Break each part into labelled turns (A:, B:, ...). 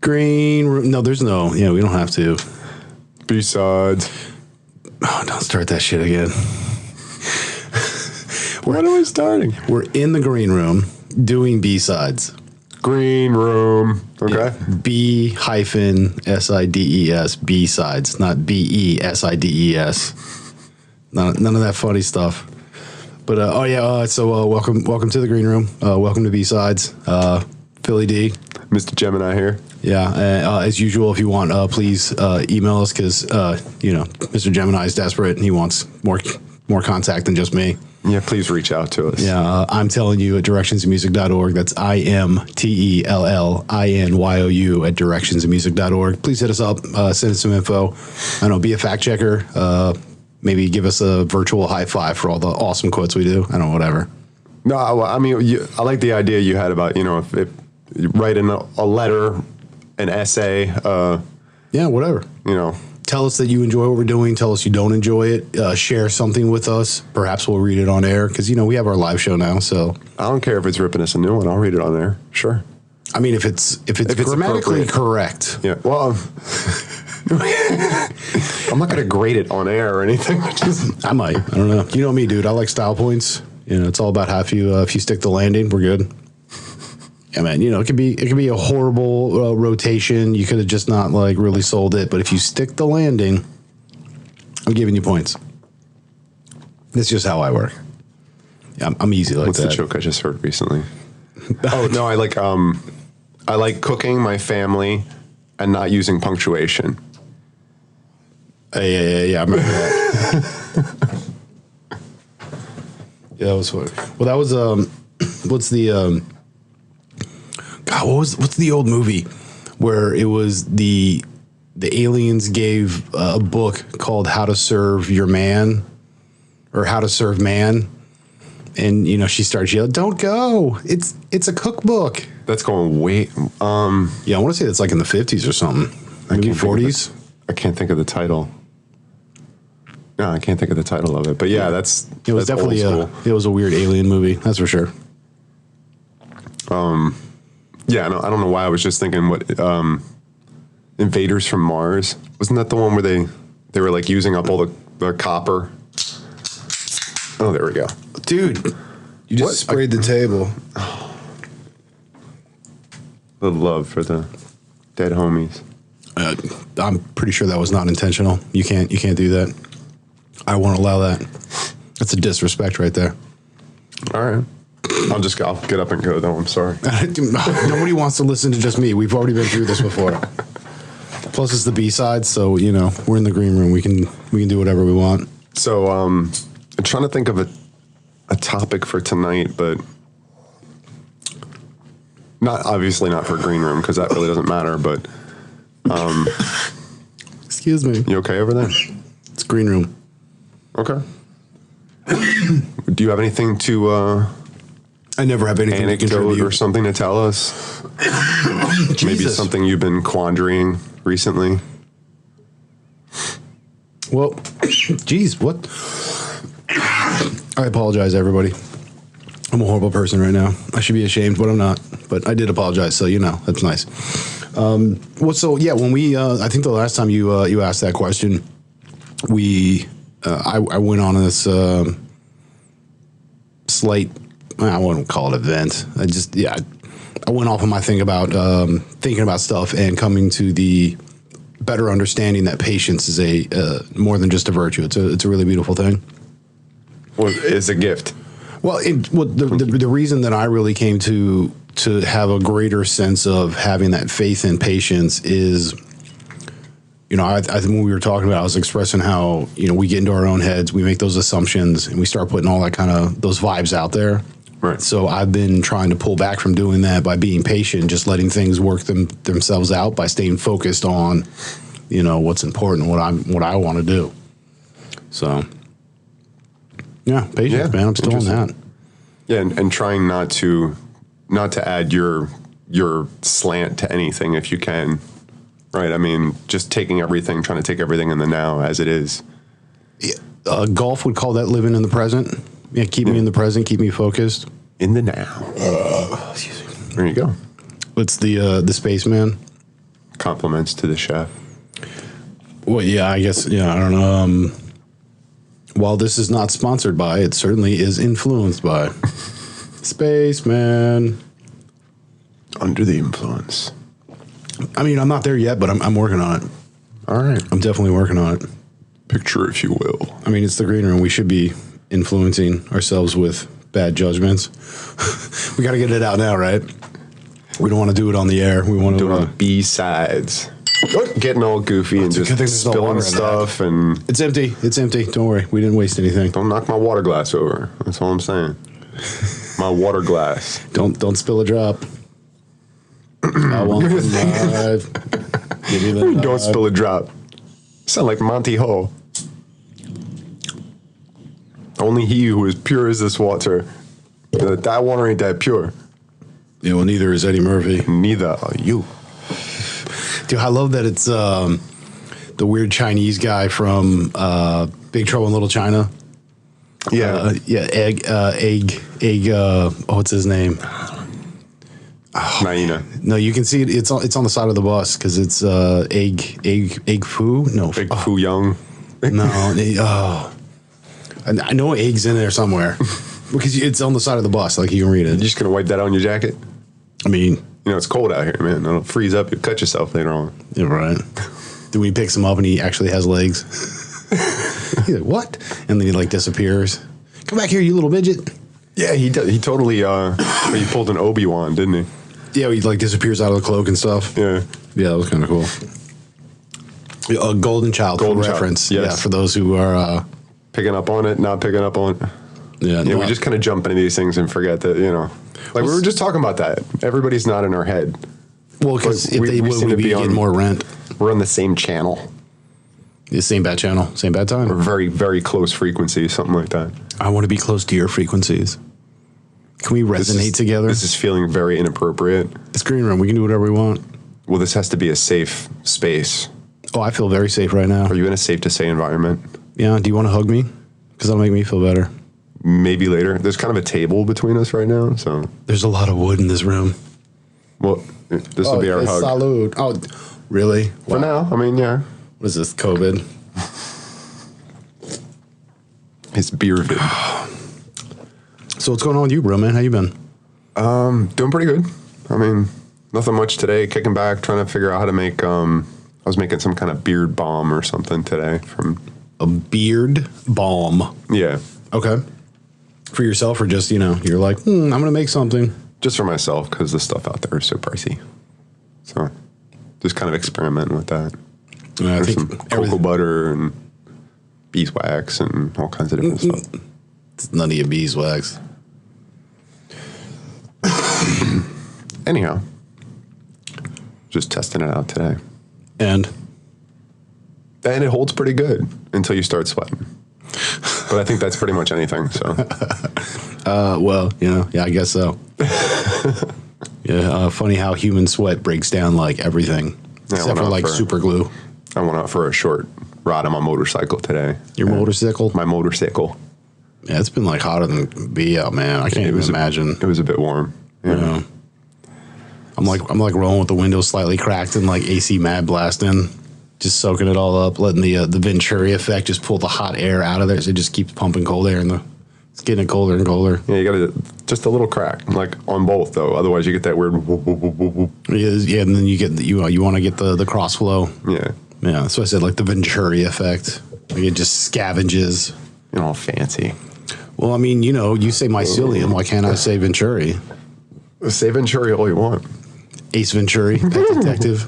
A: Green room. No, there's no. Yeah, we don't have to.
B: B-sides.
A: Oh, don't start that shit again.
B: When are we starting?
A: We're in the green room doing B-sides.
B: Green room. Okay.
A: Yeah. B-sides. B-sides, not B-E-S-I-D-E-S. None of that funny stuff. But, welcome to the green room. Welcome to B-sides. Philly D.
B: Mr. Gemini here.
A: Yeah, as usual, if you want, please email us because, Mr. Gemini is desperate and he wants more contact than just me.
B: Yeah, please reach out to us.
A: Yeah, I'm telling you at directionsofmusic.org. That's IMTELLINYOU at directionsofmusic.org. Please hit us up, send us some info. I don't know, be a fact checker. Maybe give us a virtual high five for all the awesome quotes we do. I don't know, whatever.
B: No, I mean, I like the idea you had about, if you write in a letter, an essay.
A: Yeah, whatever. Tell us that you enjoy what we're doing. Tell us you don't enjoy it. Share something with us. Perhaps we'll read it on air because, we have our live show now. So
B: I don't care if it's ripping us a new one. I'll read it on there. Sure.
A: I mean, if it's grammatically correct.
B: Yeah. Well, I'm not going to grade it on air or anything.
A: I might. I don't know. You know me, dude. I like style points. It's all about how if you stick the landing, we're good. Yeah, man. It could be a horrible rotation. You could have just not really sold it. But if you stick the landing, I'm giving you points. That's just how I work. Yeah, I'm easy like
B: What's
A: that.
B: What's the joke I just heard recently? Oh no, I like cooking my family and not using punctuation.
A: Yeah. I remember that. Yeah, that was funny. Well, that was what's the God, what's the old movie where it was the aliens gave a book called How to Serve Your Man or How to Serve Man, and she starts yelling, "Don't go! It's a cookbook."
B: That's going way.
A: Yeah, I want to say that's in the 50s or something, maybe 40s.
B: I can't think of the title. No, I can't think of the title of it. But yeah, it was
A: definitely it was a weird alien movie. That's for sure.
B: Yeah, I don't know why I was just thinking what Invaders from Mars. Wasn't that the one where they were using up all the copper? Oh, there we go.
A: Dude, you just sprayed the table.
B: The love for the dead homies.
A: I'm pretty sure that was not intentional. You can't do that. I won't allow that. That's a disrespect right there.
B: All right. I'll get up and go, though. I'm sorry.
A: Nobody wants to listen to just me. We've already been through this before. Plus, it's the B-side, so, we're in the green room. We can do whatever we want.
B: So, I'm trying to think of a topic for tonight, but obviously not for green room, because that really doesn't matter, but...
A: Excuse me.
B: You okay over there?
A: It's green room.
B: Okay. Do you have anything to...
A: I never have anything to contribute.
B: Or something to tell us? Maybe something you've been quandary recently?
A: Well, geez, what? I apologize, everybody. I'm a horrible person right now. I should be ashamed, but I'm not. But I did apologize, so that's nice. When we, I think the last time you asked that question, I went on this slight, I wouldn't call it event. I went off on my thing about thinking about stuff and coming to the better understanding that patience is more than just a virtue. It's a really beautiful thing.
B: Well, it's a gift.
A: Well, the reason that I really came to have a greater sense of having that faith and patience is, I think when we were talking about, I was expressing how, we get into our own heads, we make those assumptions, and we start putting all that kind of those vibes out there.
B: Right.
A: So I've been trying to pull back from doing that by being patient, just letting things work themselves out by staying focused on, what's important, what I want to do. So, yeah, patience, man. I'm still on that.
B: Yeah, and trying not to add your slant to anything if you can. Right. I mean, just trying to take everything in the now as it is.
A: Yeah. Golf would call that living in the present. Yeah, keep me in the present, keep me focused.
B: In the now.
A: Excuse me.
B: There you go.
A: What's the spaceman?
B: Compliments to the chef.
A: Well, yeah, I guess, yeah, I don't know. While this is not sponsored by, it certainly is influenced by Spaceman.
B: Under the influence.
A: I mean, I'm not there yet, but I'm working on it.
B: All right.
A: I'm definitely working on it.
B: Picture, if you will.
A: I mean, it's the green room. We should be influencing ourselves with bad judgments. We got to get it out now, right? We don't want to do it on the air. We want to
B: do it on the B-sides. Getting all goofy and just spilling stuff. And
A: it's empty. It's empty. Don't worry. We didn't waste anything.
B: Don't knock my water glass over. That's all I'm saying. My water glass.
A: Don't spill a drop. I want the live. Give me the live.
B: Don't spill a drop. Sound like Monty Ho. Only he who is pure as this water. That water ain't that pure.
A: Yeah, well, neither is Eddie Murphy.
B: Neither are you.
A: Dude, I love that it's the weird Chinese guy from Big Trouble in Little China.
B: Yeah.
A: Egg. What's his name?
B: Naina.
A: No, you can see it. It's on the side of the bus because it's egg foo. No,
B: Egg foo young.
A: No. I know egg's in there somewhere because it's on the side of the bus. Like you can read it.
B: You're just gonna wipe that on your jacket?
A: I mean,
B: it's cold out here, man. It'll freeze up. You'll cut yourself later on.
A: You're right. Then we picks him up and he actually has legs. He's like, what? And then he like disappears. Come back here, you little midget.
B: Yeah, he totally he pulled an Obi-Wan, didn't he?
A: Yeah, he like disappears out of the cloak and stuff.
B: Yeah.
A: Yeah, that was kind of cool. A golden child reference.
B: Yes.
A: Yeah, for those who are
B: picking up on it, not picking up on it.
A: Yeah,
B: we just kind of jump into these things and forget that, like we were just talking about that. Everybody's not in our head.
A: Well, because if they would, we'd be getting more rent.
B: We're on the same channel.
A: The same bad channel, same bad time.
B: Or very, very close frequency, something like that.
A: I want to be close to your frequencies. Can we resonate together?
B: This is feeling very inappropriate.
A: It's green room. We can do whatever we want.
B: Well, this has to be a safe space.
A: Oh, I feel very safe right now.
B: Are you in a safe to say environment?
A: Yeah. Do you want to hug me? Because that'll make me feel better.
B: Maybe later. There's kind of a table between us right now, so.
A: There's a lot of wood in this room.
B: Well, this will be our hug.
A: Salud. Oh, really?
B: For now, I mean, yeah.
A: What is this, COVID?
B: It's beer vid.
A: So what's going on with you, bro, man? How you been?
B: Doing pretty good. I mean, nothing much today. Kicking back, trying to figure out how to make, I was making some kind of beard balm or something today from.
A: A beard balm?
B: Yeah.
A: Okay. For yourself or just, you're like, I'm going to make something.
B: Just for myself because the stuff out there is so pricey. So just kind of experimenting with that.
A: I
B: There's
A: think
B: some cocoa butter and beeswax and all kinds of different stuff.
A: It's none of your beeswax.
B: Anyhow, just testing it out today.
A: And
B: it holds pretty good until you start sweating. But I think that's pretty much anything. So,
A: well, yeah, I guess so. Yeah, funny how human sweat breaks down like everything, except for like super glue.
B: I went out for a short ride on my motorcycle today.
A: Your motorcycle?
B: My motorcycle.
A: Yeah, it's been like hotter than be out, man. I can't even imagine.
B: It was a bit warm. Yeah.
A: I'm like rolling with the window slightly cracked and like AC mad blasting. Just soaking it all up, letting the Venturi effect just pull the hot air out of there. So it just keeps pumping cold air, and it's getting colder and colder.
B: Yeah, you got just a little crack, like on both though. Otherwise, you get that weird. Whoop, whoop, whoop, whoop, whoop.
A: Yeah, and then you get you want to get the cross flow.
B: Yeah,
A: yeah. So I said like the Venturi effect. Like it just scavenges.
B: All fancy.
A: Well, I mean, you say mycelium. Why can't I say Venturi?
B: Say Venturi all you want.
A: Ace Venturi, Pet Detective.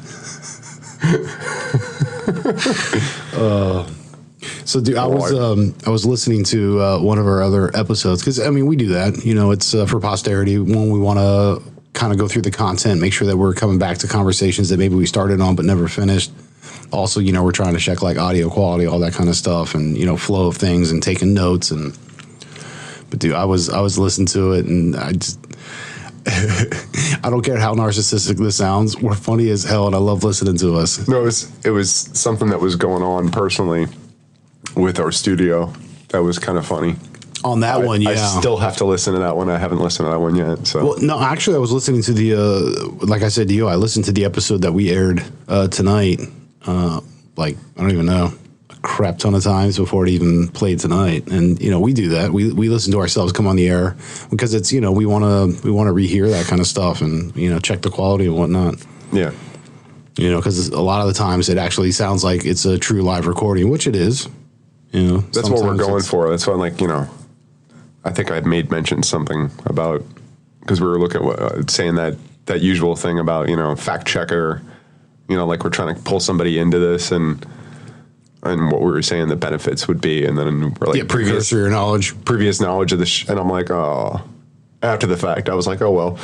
A: So, dude, I was listening to one of our other episodes because I mean we do that. It's for posterity. When we want to kind of go through the content, make sure that we're coming back to conversations that maybe we started on but never finished. Also, we're trying to check like audio quality, all that kind of stuff, and flow of things and taking notes. But dude, I was listening to it and I just. I don't care how narcissistic this sounds. We're funny as hell, and I love listening to us.
B: No, it was something that was going on personally with our studio that was kind of funny.
A: On that one, yeah.
B: I still have to listen to that one. I haven't listened to that one yet. So,
A: well, no, actually, I was listening to the, like I said to you, I listened to the episode that we aired tonight. Like, I don't even know, a crap ton of times before it even played tonight. And, you know, we do that. We listen to ourselves come on the air because it's, you know, we want to rehear that kind of stuff and, you know, check the quality and whatnot.
B: yeah.
A: You know, because a lot of the times it actually sounds like it's a true live recording, which it is. You know,
B: That's what we're going for. That's why, like, you know, I think I made mention something about, because we were looking at saying that usual thing about, you know, fact checker, you know, like we're trying to pull somebody into this and what we were saying the benefits would be. And then we're like,
A: previous knowledge
B: of the and I'm like, oh, after the fact, I was like, oh, well.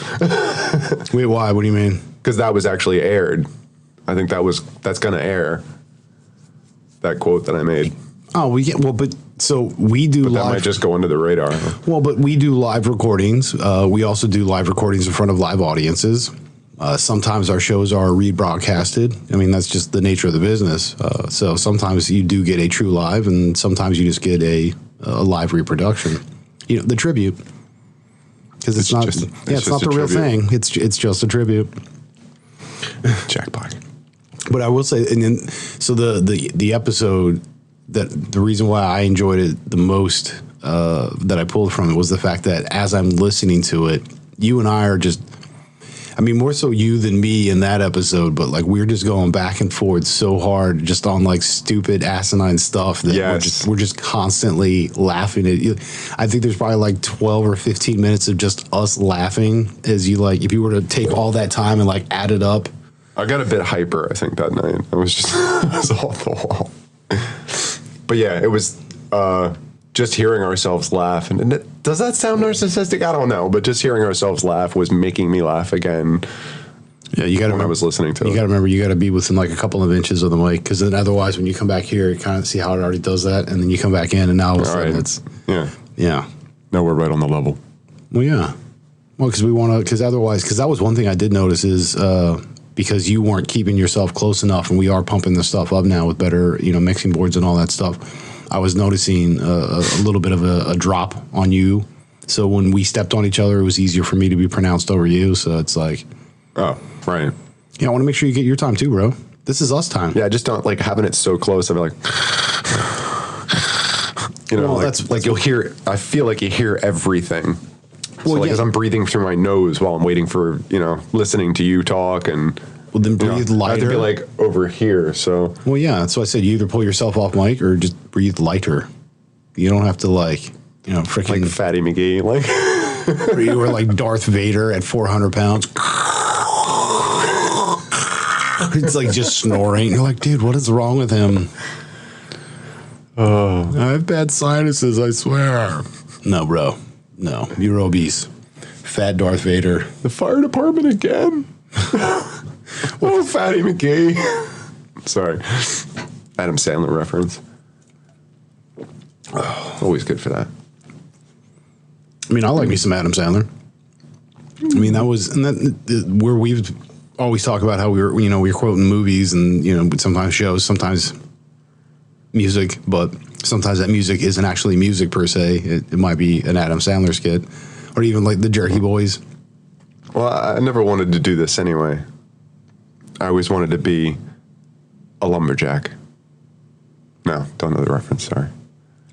A: Wait, why? What do you mean?
B: Because that was actually aired. I think that's going to air. That quote that I made.
A: Oh, we get, well, but so we do
B: But that
A: live.
B: might just go under the radar.
A: Well, but we do live recordings. We also do live recordings in front of live audiences. Sometimes our shows are rebroadcasted. I mean, that's just the nature of the business. So sometimes you do get a true live, and sometimes you just get a live reproduction. You know, the tribute, because it's not the real thing. It's just a tribute.
B: Jackpot.
A: But I will say, and then so the episode that the reason why I enjoyed it the most that I pulled from it was the fact that as I'm listening to it, you and I are just, I mean, more so you than me in that episode, but like we're just going back and forth so hard just on like stupid asinine stuff that we're just constantly laughing at you. I think there's probably like 12 or 15 minutes of just us laughing as you like, if you were to take all that time and like add it up.
B: I got a bit hyper, I think, that night. I was just it was off the wall. But yeah, it was just hearing ourselves laugh. And does that sound narcissistic? I don't know. But just hearing ourselves laugh was making me laugh again.
A: Yeah, you got to.
B: When I was listening to it,
A: you got to remember you got to be within like a couple of inches of the mic, because then otherwise, when you come back here, you kind of see how it already does that, and then you come back in, and now all of a sudden it's yeah.
B: No, we're right on the level.
A: Well, yeah. Well, because we want to, because otherwise, because that was one thing I did notice is. Because you weren't keeping yourself close enough, and we are pumping the stuff up now with better, you know, mixing boards and all that stuff. I was noticing a little bit of a drop on you. So when we stepped on each other, it was easier for me to be pronounced over you. So it's like,
B: oh, right.
A: Yeah, I want to make sure you get your time too, bro. This is us time.
B: Yeah, I just don't like having it so close. I'm like, you know, well, that's you'll hear. I feel like you hear everything. So well, as I'm breathing through my nose while I'm waiting for, you know, listening to you talk and.
A: Well, then breathe lighter.
B: I have to be like over here, so.
A: Well, yeah, so I said you either pull yourself off mic or just breathe lighter. You don't have to like, you know, freaking.
B: Like Fatty McGee, like.
A: Or you were like Darth Vader at 400 pounds. It's like just snoring. You're like, dude, what is wrong with him? Oh. I have bad sinuses, I swear. No, bro. No, you're obese. Fat Darth Vader.
B: The fire department again? Oh, Fatty McGee. Sorry. Adam Sandler reference. Oh, always good for that.
A: I mean, I like me some Adam Sandler. I mean, that was and that where we've always talked about how we were quoting movies and, you know, sometimes shows, sometimes music, but sometimes that music isn't actually music per se. It might be an Adam Sandler skit or even like the Jerky Boys.
B: Well, I never wanted to do this anyway. I always wanted to be a lumberjack. No, don't know the reference, sorry.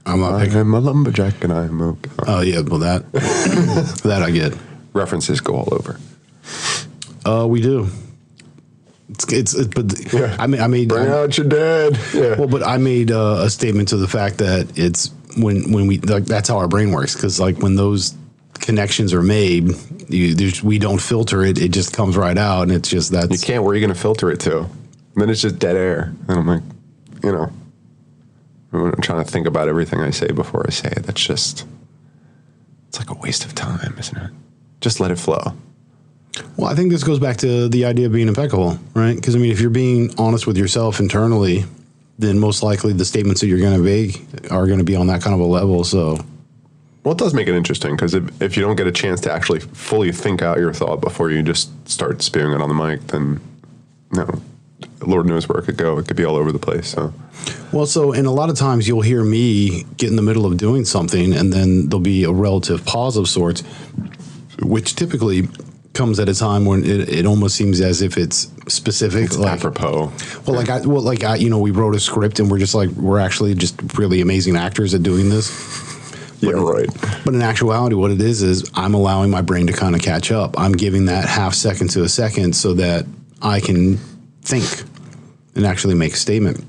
A: I'm
B: a lumberjack and I'm okay.
A: Oh, yeah, well, that I get.
B: References go all over.
A: We do. But
B: yeah.
A: I made
B: bring out your dad. Yeah.
A: Well, but I made a statement to the fact that it's when we like that's how our brain works, because like when those connections are made, we don't filter it; it just comes right out, and it's just that
B: you can't. Where are you going to filter it to? And then it's just dead air, and I'm like, you know, I'm trying to think about everything I say before I say it. That's just it's like a waste of time, isn't it? Just let it flow.
A: Well, I think this goes back to the idea of being impeccable, right? Because, I mean, if you're being honest with yourself internally, then most likely the statements that you're going to make are going to be on that kind of a level. So,
B: well, it does make it interesting because if you don't get a chance to actually fully think out your thought before you just start spewing it on the mic, then no. Lord knows where it could go. It could be all over the place. So,
A: Well, so, and a lot of times you'll hear me get in the middle of doing something, and then there'll be a relative pause of sorts, which typically comes at a time when it almost seems as if it's specific,
B: it's
A: like
B: apropos.
A: Well, we wrote a script, and we're actually just really amazing actors at doing this.
B: Yeah, right.
A: But in actuality, what it is I'm allowing my brain to kind of catch up. I'm giving that half second to a second so that I can think and actually make a statement.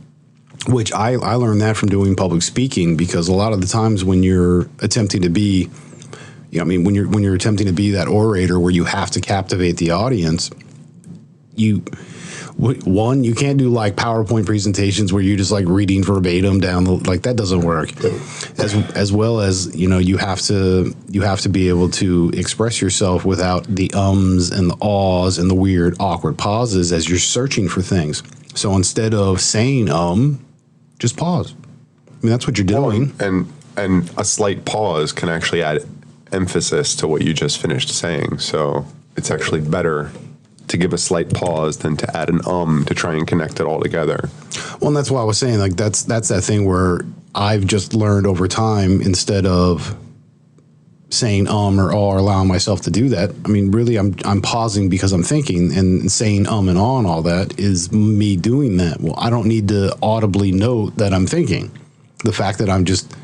A: Which I learned that from doing public speaking, because a lot of the times when you're attempting to be, when you're attempting to be that orator where you have to captivate the audience, you can't do like PowerPoint presentations where you're just like reading verbatim down that doesn't work. As well as, you have to be able to express yourself without the ums and the ahs and the weird awkward pauses as you're searching for things. So instead of saying just pause. I mean, that's what you're doing.
B: And a slight pause can actually add emphasis to what you just finished saying. So it's actually better to give a slight pause than to add an to try and connect it all together.
A: Well, and that's why I was saying, like, that's that thing where I've just learned over time, instead of saying or allowing myself to do that. I mean, really, I'm pausing because I'm thinking, and saying and all that is me doing that. Well, I don't need to audibly note that I'm thinking. The fact that I'm just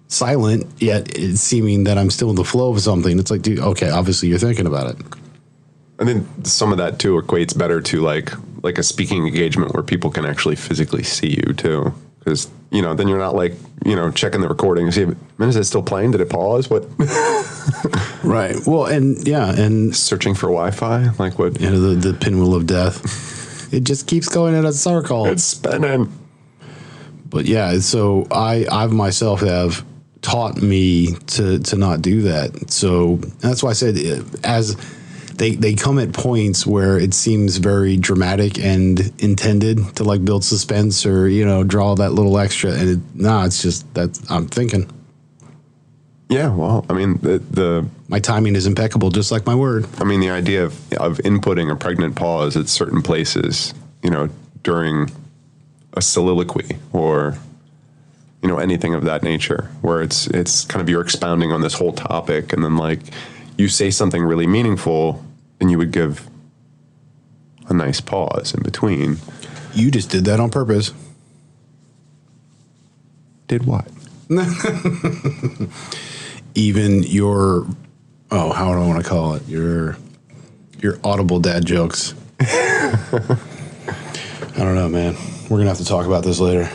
A: silent, yet it's seeming that I'm still in the flow of something. It's like, dude, okay, obviously you're thinking about it.
B: And then some of that too equates better to like a speaking engagement where people can actually physically see you too. Because, then you're not like, checking the recording and see, man, is it still playing? Did it pause? What?
A: Right. Well, and
B: searching for Wi-Fi? Like what?
A: The pinwheel of death. It just keeps going in a circle.
B: It's spinning. But
A: yeah, so I've myself have taught me to not do that. So that's why I said, as they come at points where it seems very dramatic and intended to like build suspense or, draw that little extra. And it's just that I'm thinking.
B: Yeah, well, I mean,
A: my timing is impeccable, just like my word.
B: I mean, the idea of inputting a pregnant pause at certain places, during a soliloquy or, anything of that nature, where it's kind of you're expounding on this whole topic, and then like you say something really meaningful, and you would give a nice pause in between.
A: You just did that on purpose.
B: Did what?
A: Even your, how do I want to call it? Your audible dad jokes. I don't know, man. We're going to have to talk about this later.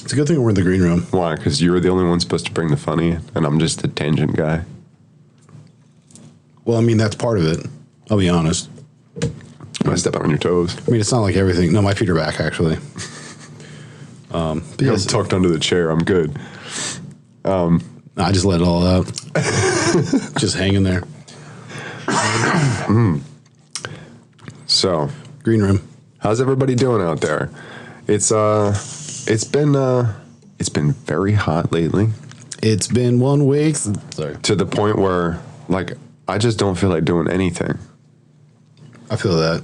A: It's a good thing we're in the green room.
B: Why? Because you're the only one supposed to bring the funny, and I'm just a tangent guy.
A: Well, I mean, that's part of it. I'll be honest.
B: Am I stepping on your toes?
A: I mean, it's not like everything. No, my feet are back, actually.
B: I'm tucked under the chair. I'm good.
A: I just let it all out. Just hanging there.
B: So,
A: green room.
B: How's everybody doing out there? It's been very hot lately.
A: It's been 1 week. Sorry.
B: To the point where, like, I just don't feel like doing anything.
A: I feel that.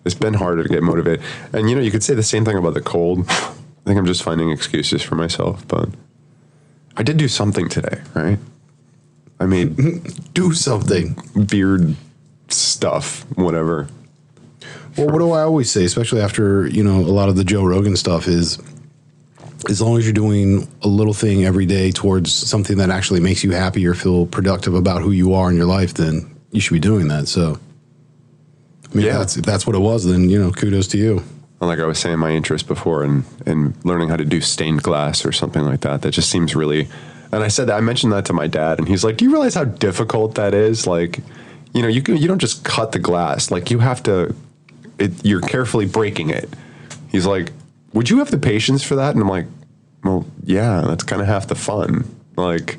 B: It's been harder to get motivated. And, you could say the same thing about the cold. I think I'm just finding excuses for myself, but I did do something today, right? I made...
A: do something.
B: Beard stuff, whatever.
A: Well, what do I always say, especially after, a lot of the Joe Rogan stuff, is as long as you're doing a little thing every day towards something that actually makes you happy or feel productive about who you are in your life, then you should be doing that. So, I mean, if that's what it was, then, kudos to you.
B: Like I was saying, my interest before in learning how to do stained glass or something like that just seems really... And I mentioned that to my dad, and he's like, do you realize how difficult that is? Like, you don't just cut the glass. Like, you have to... you're carefully breaking it. He's like, would you have the patience for that? And I'm like, well, yeah, that's kind of half the fun. Like,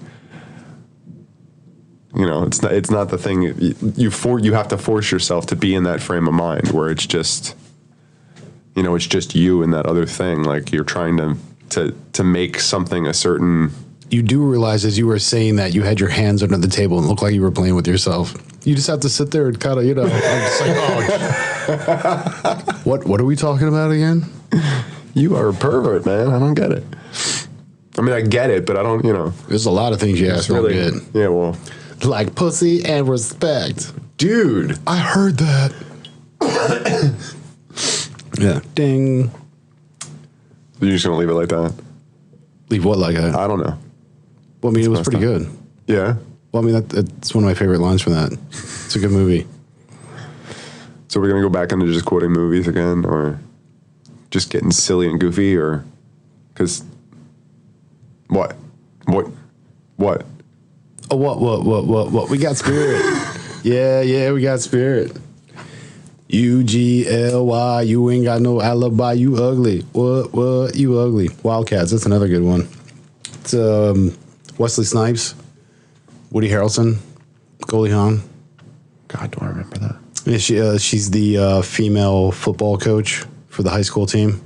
B: it's not the thing. You have to force yourself to be in that frame of mind where it's just, it's just you and that other thing. Like, you're trying to make something a certain
A: you do realize as you were saying that you had your hands under the table and looked like you were playing with yourself. You just have to sit there and kind of, I'm just like, oh, what are we talking about again?
B: You are a pervert, man. I don't get it. I mean, I get it, but I don't,
A: There's a lot of things you ask don't get.
B: Yeah, well.
A: Like pussy and respect.
B: Dude.
A: I heard that. Yeah. Ding.
B: You're just going to leave it like that?
A: Leave what like that?
B: I don't know.
A: Well, I mean, it was pretty good.
B: Yeah?
A: Well, I mean, that's one of my favorite lines from that. It's a good movie.
B: So we're going to go back into just quoting movies again, or just getting silly and goofy, or... Because... What? Oh,
A: what? We got spirit. Yeah, we got spirit. UGLY, you ain't got no alibi, you ugly. What, you ugly. Wildcats, that's another good one. It's Wesley Snipes, Woody Harrelson, Goldie Hawn.
B: God, do I remember that?
A: Yeah, she's the female football coach for the high school team.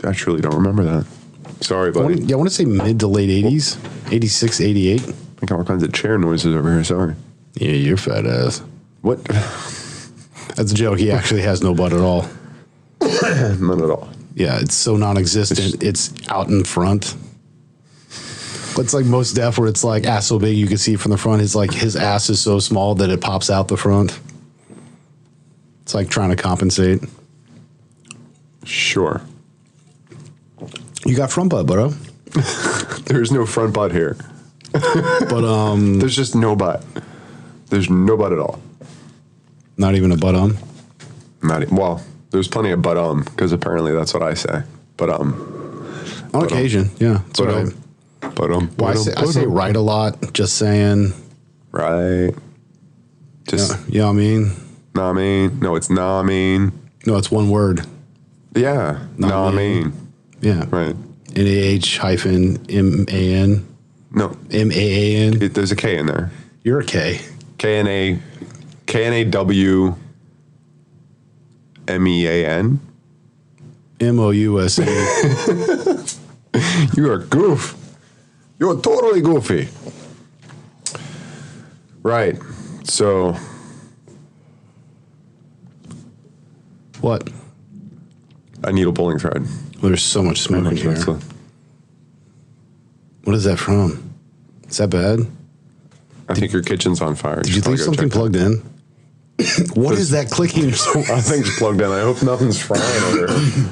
B: I truly don't remember that. Sorry, buddy.
A: I want to say mid to late 80s, 86, 88.
B: I got all kinds of chair noises over here, sorry.
A: Yeah, you're fat ass.
B: What?
A: That's a joke. He actually has no butt at all.
B: None at all.
A: Yeah, it's so non-existent. It's out in front. It's like Most Def, where it's like ass so big you can see it from the front. It's like his ass is so small that it pops out the front. It's like trying to compensate.
B: Sure.
A: You got front butt, bro.
B: There's no front butt here.
A: But
B: there's just no butt. There's no butt at all.
A: Not even a butt
B: Well, there's plenty of butt because apparently that's what I say. But
A: on occasion, yeah. That's what I say right a lot. Just saying.
B: Right. Just
A: yeah, what I mean.
B: Nah, I mean. No, it's nah, I mean.
A: No, it's one word.
B: Yeah. Nah, I mean.
A: Yeah.
B: Right.
A: NAH-MAN.
B: No.
A: MAAN.
B: There's a K in there.
A: You're a K.
B: KNAWMEAN.
A: MOUSA.
B: You are goof. You're totally goofy. Right. So.
A: What?
B: I need a bowling thread.
A: Well, there's so much smoke in here. What is that from? Is that bad?
B: I think your kitchen's on fire.
A: Did you leave something plugged in? What is that clicking?
B: I think it's plugged in. I hope nothing's frying over here.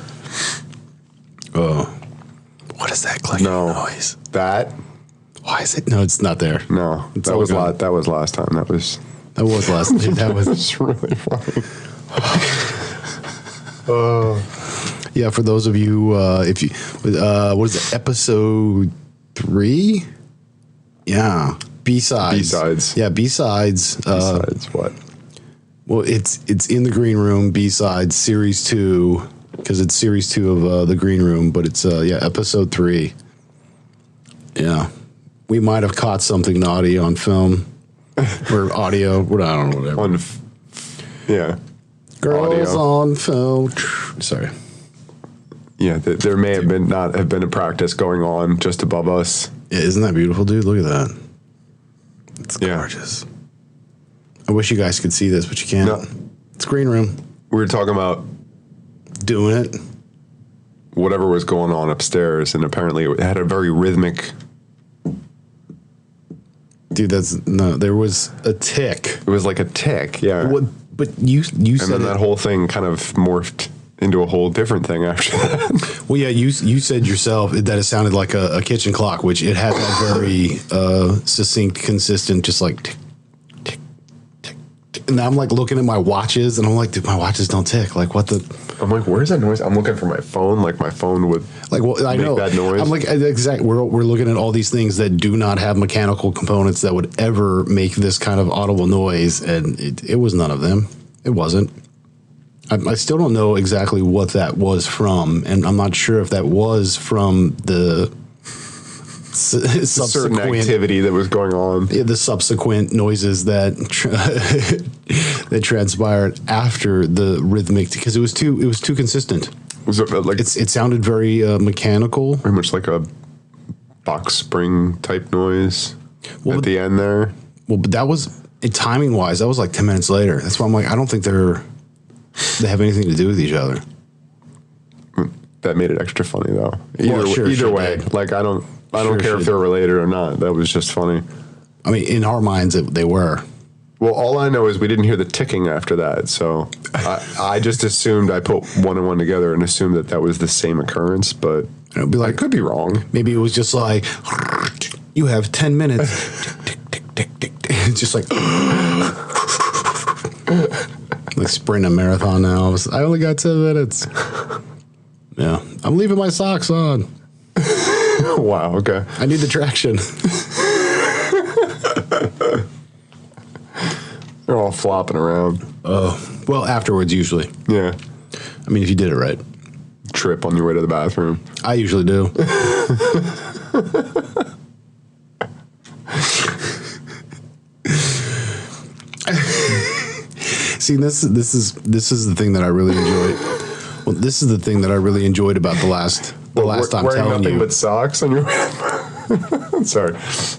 A: Oh. What is that clicking noise?
B: That?
A: Why is it? No, it's not there.
B: No. That was last time. That was
A: last time. That was
B: it's really funny.
A: Yeah, for those of you, if you, what is it, episode 3? Yeah, B-sides.
B: B-sides.
A: Yeah, B-sides.
B: B-sides, what?
A: Well, it's in the green room, B-sides, series 2, because it's series 2 of the green room, but it's, episode 3. Yeah. We might have caught something naughty on film or audio, I don't know, whatever.
B: Yeah.
A: Girls
B: audio.
A: On film. Sorry.
B: Yeah, there may have been not have been a practice going on just above us.
A: Yeah, isn't that beautiful, dude? Look at that. It's gorgeous. I wish you guys could see this, but you can't.
B: No.
A: It's green room.
B: We were talking about
A: doing it.
B: Whatever was going on upstairs, and apparently it had a very rhythmic.
A: Dude, there was a tick.
B: It was like a tick, yeah.
A: But you said, and
B: then that whole thing kind of morphed into a whole different thing after that. Well,
A: yeah, you said yourself that it sounded like a kitchen clock, which it had that very succinct, consistent, just like tick, tick, tick, tick. And I'm like looking at my watches, and I'm like, dude, my watches don't tick. Like, what the?
B: I'm like, where's that noise? I'm looking for my phone. Like, my phone would
A: I know
B: that noise.
A: I'm like, exactly. We're looking at all these things that do not have mechanical components that would ever make this kind of audible noise, and it was none of them. It wasn't. I still don't know exactly what that was from, and I'm not sure if that was from the
B: certain activity that was going on.
A: The subsequent noises that that transpired after the rhythmic, because it was too consistent.
B: Was it like
A: it sounded very mechanical,
B: very much like a box spring type noise
A: Well,
B: at the end there.
A: Well, but that was timing wise. That was like 10 minutes later. That's why I'm like, I don't think they have anything to do with each other.
B: That made it extra funny though.
A: Sure
B: Way,
A: did.
B: like I don't care if they're related or not. That was just funny.
A: I mean, in our minds, they were.
B: Well, all I know is we didn't hear the ticking after that, so I just assumed I put one and one together and assumed that was the same occurrence, but
A: It'd be like,
B: I could be wrong.
A: Maybe it was just like, you have 10 minutes. Tick, tick, tick, tick, tick, tick. It's just like, like sprint a marathon now. I only got 10 minutes. Yeah, I'm leaving my socks on.
B: Wow, okay.
A: I need the traction.
B: They're all flopping around.
A: Oh, well, afterwards, usually.
B: Yeah.
A: I mean, if you did it right.
B: Trip on your way to the bathroom.
A: I usually do. See, this is the thing that I really enjoy. Well, this is the thing that I really enjoyed about the last time
B: wearing
A: telling
B: nothing
A: you.
B: but socks on your way. Sorry.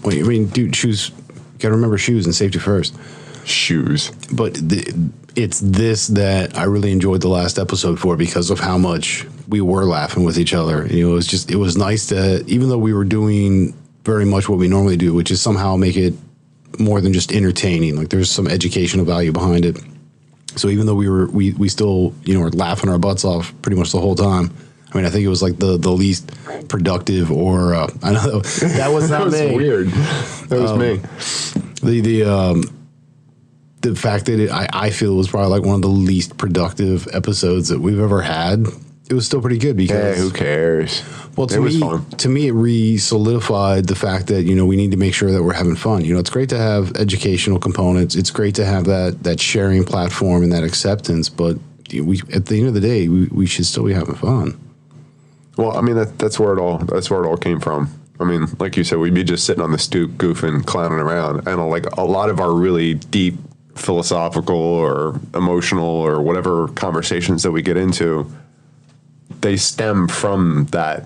A: Well, I mean, dude, shoes. Got to remember shoes and safety first.
B: Shoes.
A: But it's this that I really enjoyed the last episode for because of how much we were laughing with each other. You know, it was nice to, even though we were doing very much what we normally do, which is somehow make it more than just entertaining. Like there's some educational value behind it. So even though we still, you know, were laughing our butts off pretty much the whole time. I mean, I think it was like the least productive, or I know that was not
B: That was
A: me.
B: weird. That was me.
A: The fact that I feel it was probably like one of the least productive episodes that we've ever had. It was still pretty good because
B: Who cares?
A: well,
B: It was fun.
A: to me, it re-solidified the fact that, you know, we need to make sure that we're having fun. You know, it's great to have educational components. It's great to have that sharing platform and that acceptance. But at the end of the day, we should still be having fun.
B: Well, I mean that's where it all came from. I mean, like you said, we'd be just sitting on the stoop, goofing, clowning around, and like a lot of our really deep philosophical or emotional or whatever conversations that we get into, they stem from that,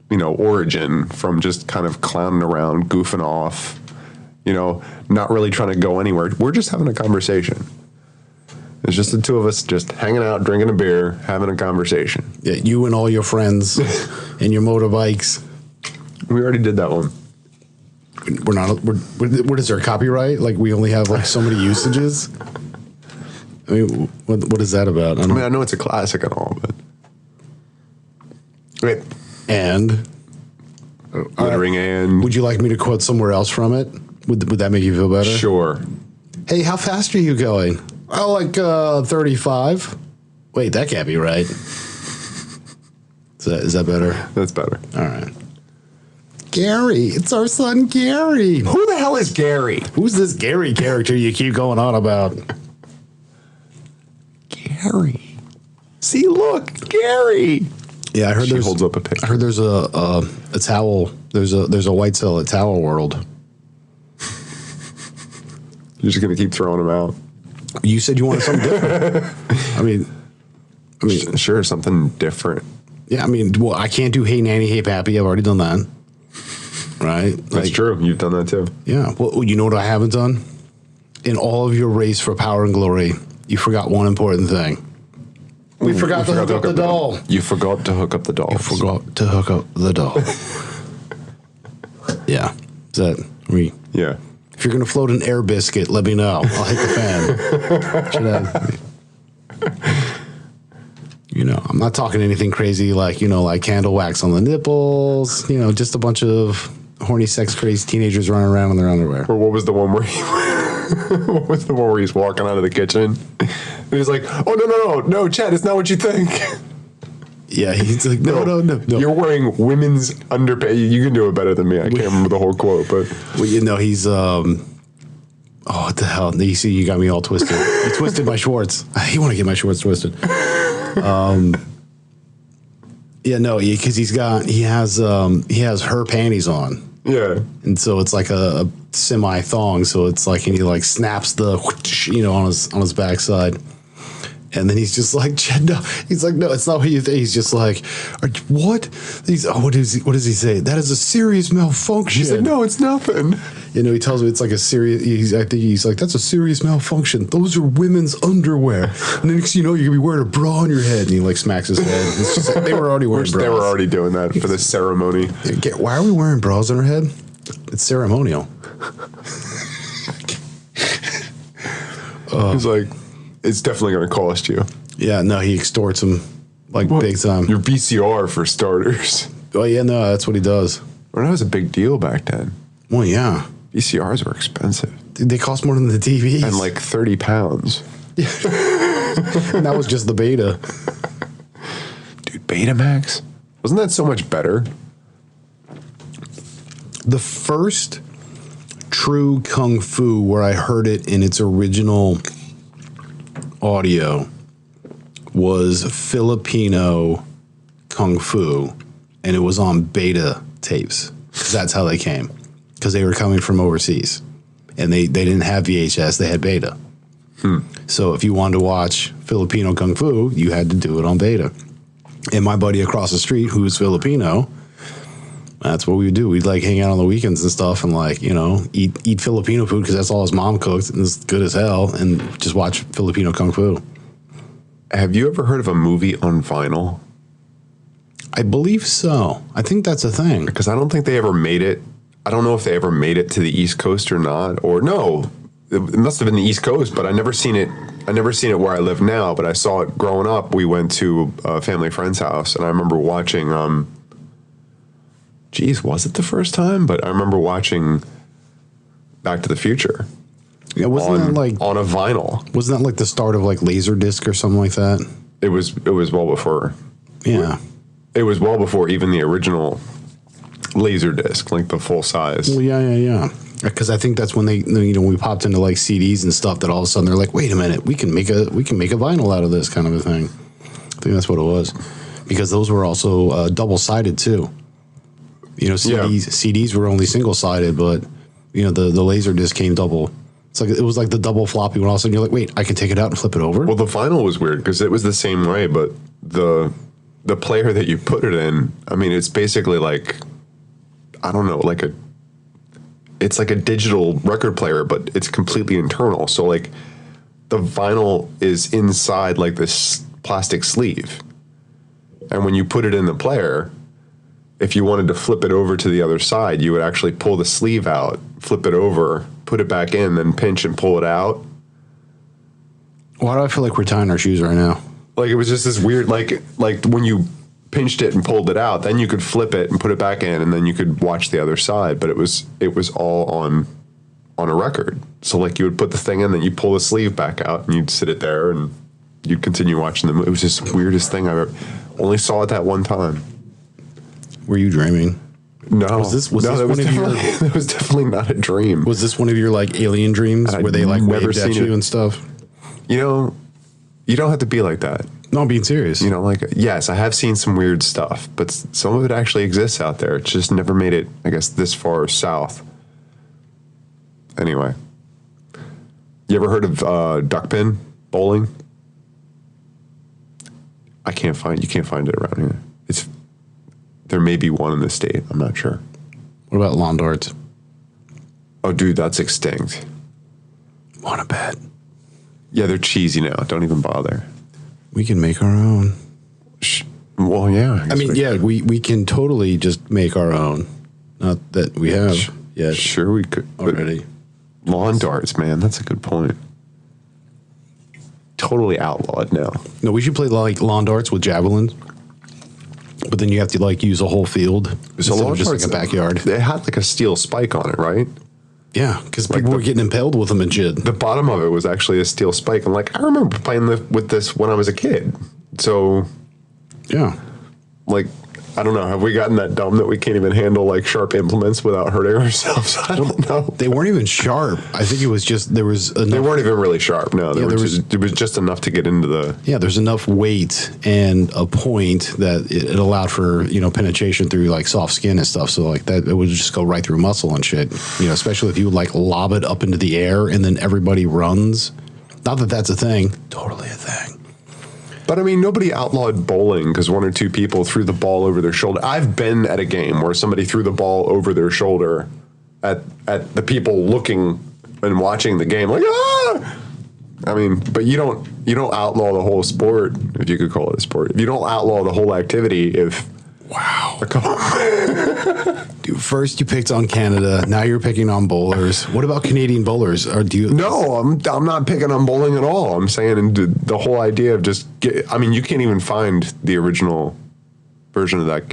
B: you know, origin, from just kind of clowning around, goofing off, you know, not really trying to go anywhere. We're just having a conversation. It's just the two of us just hanging out, drinking a beer, having a conversation.
A: Yeah, you and all your friends and your motorbikes.
B: We already did that one.
A: We're not. What is there, copyright? Like we only have like so many usages. I mean, what is that about?
B: I mean, I know it's a classic and all, but wait.
A: And
B: Littering and
A: would you like me to quote somewhere else from it? Would that make you feel better?
B: sure.
A: Hey, how fast are you going? Oh, like 35. Wait, that can't be right. Is that better?
B: That's better.
A: All right. Gary, it's our son Gary.
B: Who the hell is Gary?
A: Who's this Gary character you keep going on about?
B: Gary. See, look, Gary.
A: Yeah, I heard
B: She holds up a
A: I
B: picture.
A: heard there's a towel. There's a white cell at Towel World.
B: You're just gonna keep throwing them out.
A: You said you wanted something different. I mean,
B: Sure, something different.
A: yeah. I mean, well, I can't do Hey Nanny, Hey Pappy. I've already done that. Right?
B: That's true. You've done that too.
A: Yeah. Well, you know what I haven't done? In all of your race for power and glory, you forgot one important thing. We forgot to hook up the doll.
B: You forgot to hook up the doll.
A: Forgot to hook up the doll. Yeah. Is that we?
B: Yeah.
A: If you're gonna float an air biscuit, let me know. I'll hit the fan. Should I? You know, I'm not talking anything crazy like, you know, like candle wax on the nipples. You know, just a bunch of horny, sex crazy teenagers running around in their underwear.
B: Or what was the one where he? What was the one where he's walking out of the kitchen? And he's like, "Oh no, Chad, it's not what you think."
A: Yeah, he's like, no.
B: You're wearing women's underpants. You can do it better than me. I can't remember the whole quote, but
A: Well, you know, he's oh, what the hell? You see, you got me all twisted. You twisted my Schwartz. I want to get my Schwartz twisted. Yeah, no, because he has her panties on,
B: yeah.
A: and so it's like a semi thong. So it's like, and he like snaps the, you know, on his backside. And then he's just like, Chad, no. He's like, no, it's not what you think. He's just like, what? What does he say? That is a serious malfunction.
B: He's like, no, it's nothing.
A: You know, he tells me it's like a serious, I think he's like, that's a serious malfunction. Those are women's underwear. And then next thing you know, you're going to be wearing a bra on your head. And he like smacks his head. It's just like, they were already wearing bras.
B: They were already doing that for the ceremony.
A: Why are we wearing bras on our head? It's ceremonial.
B: He's like, it's definitely going to cost you.
A: Yeah, no, he extorts him like big time.
B: Your VCR for starters.
A: Oh, yeah, no, that's what he does.
B: Well, that was a big deal back then.
A: Well, yeah.
B: VCRs were expensive.
A: They cost more than the TVs.
B: And like 30 pounds.
A: And that was just the beta.
B: Dude, Betamax? Wasn't that so much better?
A: The first true Kung Fu where I heard it in its original audio was Filipino Kung Fu, and it was on beta tapes. That's how they came, because they were coming from overseas, and they didn't have VHS, they had beta. So if you wanted to watch Filipino Kung Fu, you had to do it on beta. And my buddy across the street, who's Filipino, that's what we would do. We'd like hang out on the weekends and stuff, and like, you know, eat Filipino food because that's all his mom cooked, and it's good as hell, and just watch Filipino Kung Fu.
B: Have you ever heard of a movie on vinyl?
A: I believe so. I think that's a thing.
B: Because I don't think they ever made it. I don't know if they ever made it to the East Coast or not. Or no, it must have been the East Coast, but I never seen it. I never seen it where I live now, but I saw it growing up. We went to a family friend's house, and I remember watching. Was it the first time? But I remember watching Back to the Future.
A: Yeah, wasn't that like
B: on a vinyl?
A: Wasn't that like the start of like Laserdisc or something like that?
B: It was well before.
A: Yeah.
B: It was well before even the original Laserdisc, like the full size.
A: Well, yeah. Because I think that's when we popped into like CDs and stuff. That all of a sudden they're like, wait a minute, we can make a vinyl out of this kind of a thing. I think that's what it was, because those were also double sided too. You know, CDs were only single sided, but you know the Laserdisc came double. It's like it was like the double floppy when all of a sudden you're like, wait, I can take it out and flip it over.
B: Well, the vinyl was weird because it was the same way, but the player that you put it in, I mean, it's basically like, I don't know, it's like a digital record player, but it's completely internal. So like the vinyl is inside like this plastic sleeve. And when you put it in the player, if you wanted to flip it over to the other side, you would actually pull the sleeve out, flip it over, put it back in, then pinch and pull it out.
A: Why do I feel like we're tying our shoes right now?
B: Like it was just this weird, like when you pinched it and pulled it out, then you could flip it and put it back in, and then you could watch the other side. But it was all on a record. So like you would put the thing in, then you pull the sleeve back out, and you'd sit it there, and you'd continue watching the movie. It was just the weirdest thing I've ever. Only saw it that one time.
A: Were you dreaming?
B: No,
A: that
B: was definitely not a dream.
A: Was this one of your like alien dreams where they like waved at you and stuff?
B: You know, you don't have to be like that.
A: No, I'm being serious.
B: You know, like, yes, I have seen some weird stuff, but some of it actually exists out there. It's just never made it, I guess, this far south. Anyway, you ever heard of duckpin bowling? You can't find it around here. There may be one in the state. I'm not sure.
A: What about lawn darts?
B: Oh, dude, that's extinct.
A: Want to bet?
B: Yeah, they're cheesy now. Don't even bother.
A: We can make our own.
B: Well, yeah.
A: I mean, we can totally just make our own. Not that we have yet.
B: Sure, we could
A: already.
B: Lawn darts, man. That's a good point. Totally outlawed now.
A: No, we should play like lawn darts with javelins. But then you have to like use a whole field.
B: So lawn
A: just
B: darts,
A: like a backyard.
B: They had like a steel spike on it, right?
A: Yeah, because people were getting impaled with them and shit.
B: The bottom of it was actually a steel spike. And like, I remember playing with this when I was a kid. So,
A: yeah.
B: Like, I don't know. Have we gotten that dumb that we can't even handle like sharp implements without hurting ourselves? I don't know.
A: They weren't even sharp. I think it was just there was enough.
B: They weren't even really sharp. No, it was just enough to get into the.
A: Yeah, there's enough weight and a point that it allowed for penetration through like soft skin and stuff. So like that, it would just go right through muscle and shit. Especially if you would like lob it up into the air and then everybody runs. Not that that's a thing. Totally a thing.
B: But I mean, nobody outlawed bowling because one or two people threw the ball over their shoulder. I've been at a game where somebody threw the ball over their shoulder at the people looking and watching the game, like, ah! I mean, but you don't outlaw the whole sport, if you could call it a sport. If you don't outlaw the whole activity, if
A: wow, dude, first you picked on Canada, now you're picking on bowlers. What about Canadian bowlers? Or do you?
B: No, I'm not picking on bowling at all. I'm saying the whole idea of I mean, you can't even find the original version of that.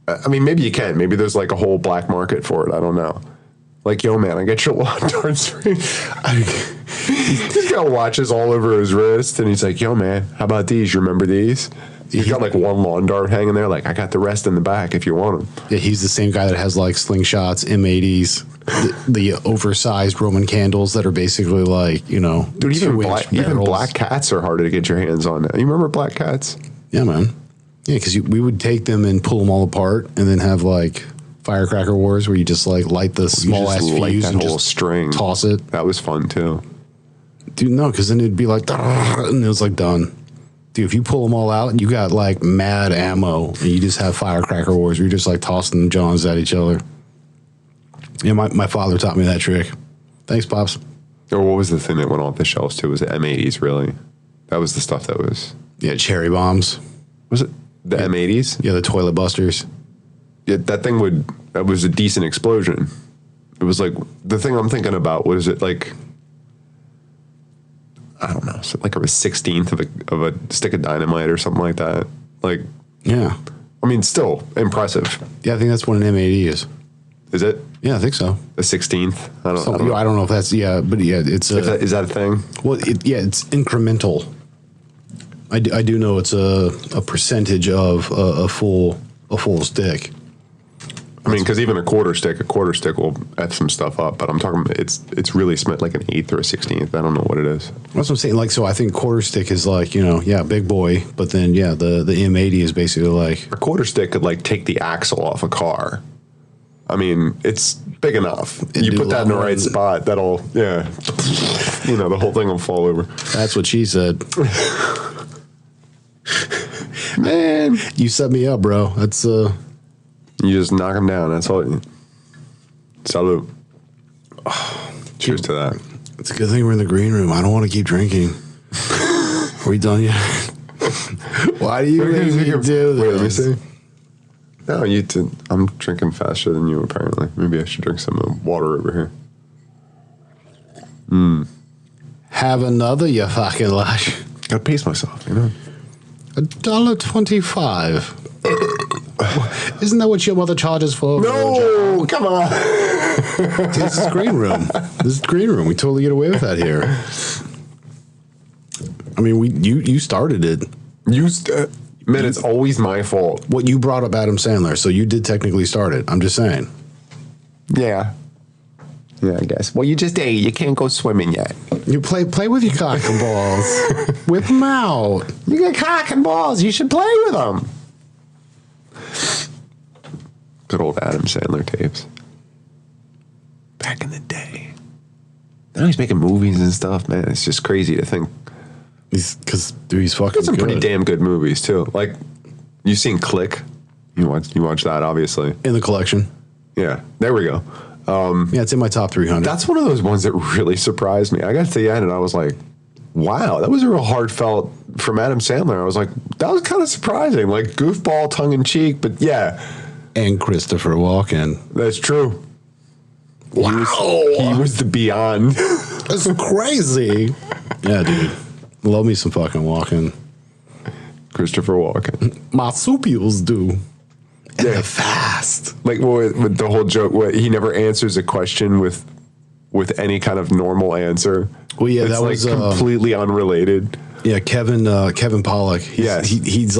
B: I mean, maybe you can. Maybe there's like a whole black market for it. I don't know. Like, yo, man, I get your lawn darts. He's got watches all over his wrist, and he's like, yo, man, how about these? You remember these? He's got like one lawn dart hanging there. Like, I got the rest in the back if you want them.
A: Yeah, he's the same guy that has like slingshots, M80s, the oversized Roman candles that are basically like, you know,
B: dude, even black cats are harder to get your hands on now. You remember black cats?
A: Yeah, man. Yeah, because we would take them and pull them all apart and then have like firecracker wars where you just like light the small ass fuse and just
B: string,
A: toss it.
B: That was fun too.
A: Dude, no, because then it'd be like, and it was like done. Dude, if you pull them all out and you got like mad ammo and you just have firecracker wars where you're just like tossing the johns at each other. Yeah, my father taught me that trick. Thanks, Pops.
B: Or what was the thing that went off the shelves too? Was it M80s, really? That was the stuff that was...
A: Yeah, cherry bombs.
B: Was it the M80s?
A: Yeah, the toilet busters.
B: Yeah, that was a decent explosion. It was like, the thing I'm thinking about, was it like... I don't know, so like a 16th of a stick of dynamite or something like that. Like,
A: yeah.
B: I mean, still impressive.
A: Yeah, I think that's what an M80 is.
B: Is it?
A: Yeah, I think so.
B: A 16th? I
A: don't know if that's, yeah, but yeah, it's
B: is that a thing?
A: Well, it's incremental. I do know it's a percentage of a full stick.
B: I mean, because even a quarter stick will F some stuff up, but I'm talking, it's really like an 1/8 or a 16th. I don't know what it is.
A: That's what I'm saying. Like, so I think quarter stick is like, you know, yeah, big boy, but then, yeah, the M80 is basically like...
B: A quarter stick could like take the axle off a car. I mean, it's big enough. You put that in the right spot, that'll, yeah, you know, the whole thing will fall over.
A: That's what she said.
B: Man,
A: you set me up, bro. That's
B: you just knock them down. That's all. Salute. Oh, cheers to that.
A: It's a good thing we're in the green room. I don't want to keep drinking. Are we done yet? Why do you make me do this?
B: Wait, let me see. No, you did. I'm drinking faster than you, apparently. Maybe I should drink some water over here.
A: Have another, you fucking lash.
B: Gotta pace myself, you know.
A: $1.25. Isn't that what your mother charges for?
B: No, come on.
A: This is green room. This is green room. We totally get away with that here. I mean, you started it.
B: Man, it's always my fault.
A: What you brought up Adam Sandler, so you did technically start it. I'm just saying.
B: Yeah. Yeah, I guess. Well, you just ate. You can't go swimming yet.
A: You play with your cock and balls. Whip them out.
B: You got cock and balls. You should play with them. Good old Adam Sandler tapes. Back in the day. Now he's making movies and stuff, man. It's just crazy to think.
A: He's fucking
B: Got some
A: good.
B: pretty damn good movies, too. Like, you seen Click? You watch that, obviously.
A: In the collection.
B: Yeah, there we go.
A: Yeah, it's in my top 300.
B: That's one of those ones that really surprised me. I got to the end and I was like, wow, that was a real heartfelt from Adam Sandler. I was like, that was kind of surprising. Like, goofball, tongue-in-cheek, but yeah.
A: And Christopher Walken.
B: That's true.
A: Wow.
B: He was the beyond.
A: That's crazy. Yeah, dude. Love me some fucking Walken.
B: Christopher Walken.
A: Marsupials do. And
B: Yeah.
A: they're fast.
B: Like, with the whole joke, he never answers a question with any kind of normal answer.
A: Well, yeah,
B: it's
A: that
B: like
A: was
B: completely unrelated.
A: Yeah, Kevin Pollak. He's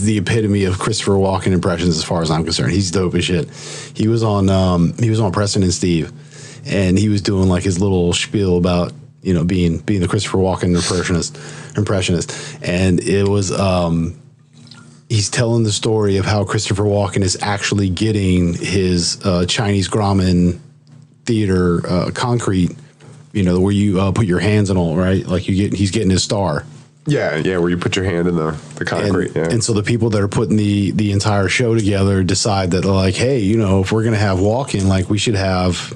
A: the epitome of Christopher Walken impressions as far as I'm concerned. He's dope as shit. He was on Preston and Steve, and he was doing like his little spiel about, you know, being the Christopher Walken impressionist, and it was he's telling the story of how Christopher Walken is actually getting his Chinese Grauman theater concrete, you know, where you put your hands and all, right? Like he's getting his star.
B: Yeah, where you put your hand in the concrete.
A: And so the people that are putting the entire show together decide that they're like, hey, if we're going to have Walken, like we should have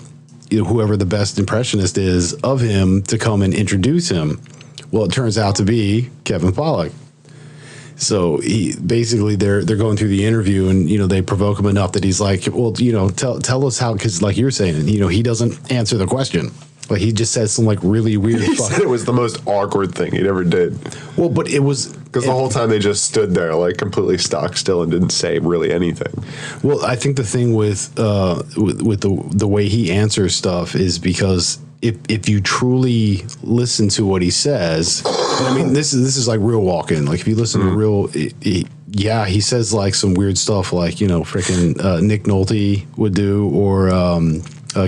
A: whoever the best impressionist is of him to come and introduce him. Well, it turns out to be Kevin Pollak. So they're going through the interview, and they provoke him enough that he's like, well, tell us how, because like you're saying, he doesn't answer the question. Like he just says some like really weird.
B: He said it was the most awkward thing he'd ever did.
A: Well, but it was
B: because the whole time they just stood there like completely stock still and didn't say really anything.
A: Well, I think the thing with the way he answers stuff is because if you truly listen to what he says, I mean, this is like real Walken. Like if you listen to real, he says like some weird stuff like freaking Nick Nolte would do, or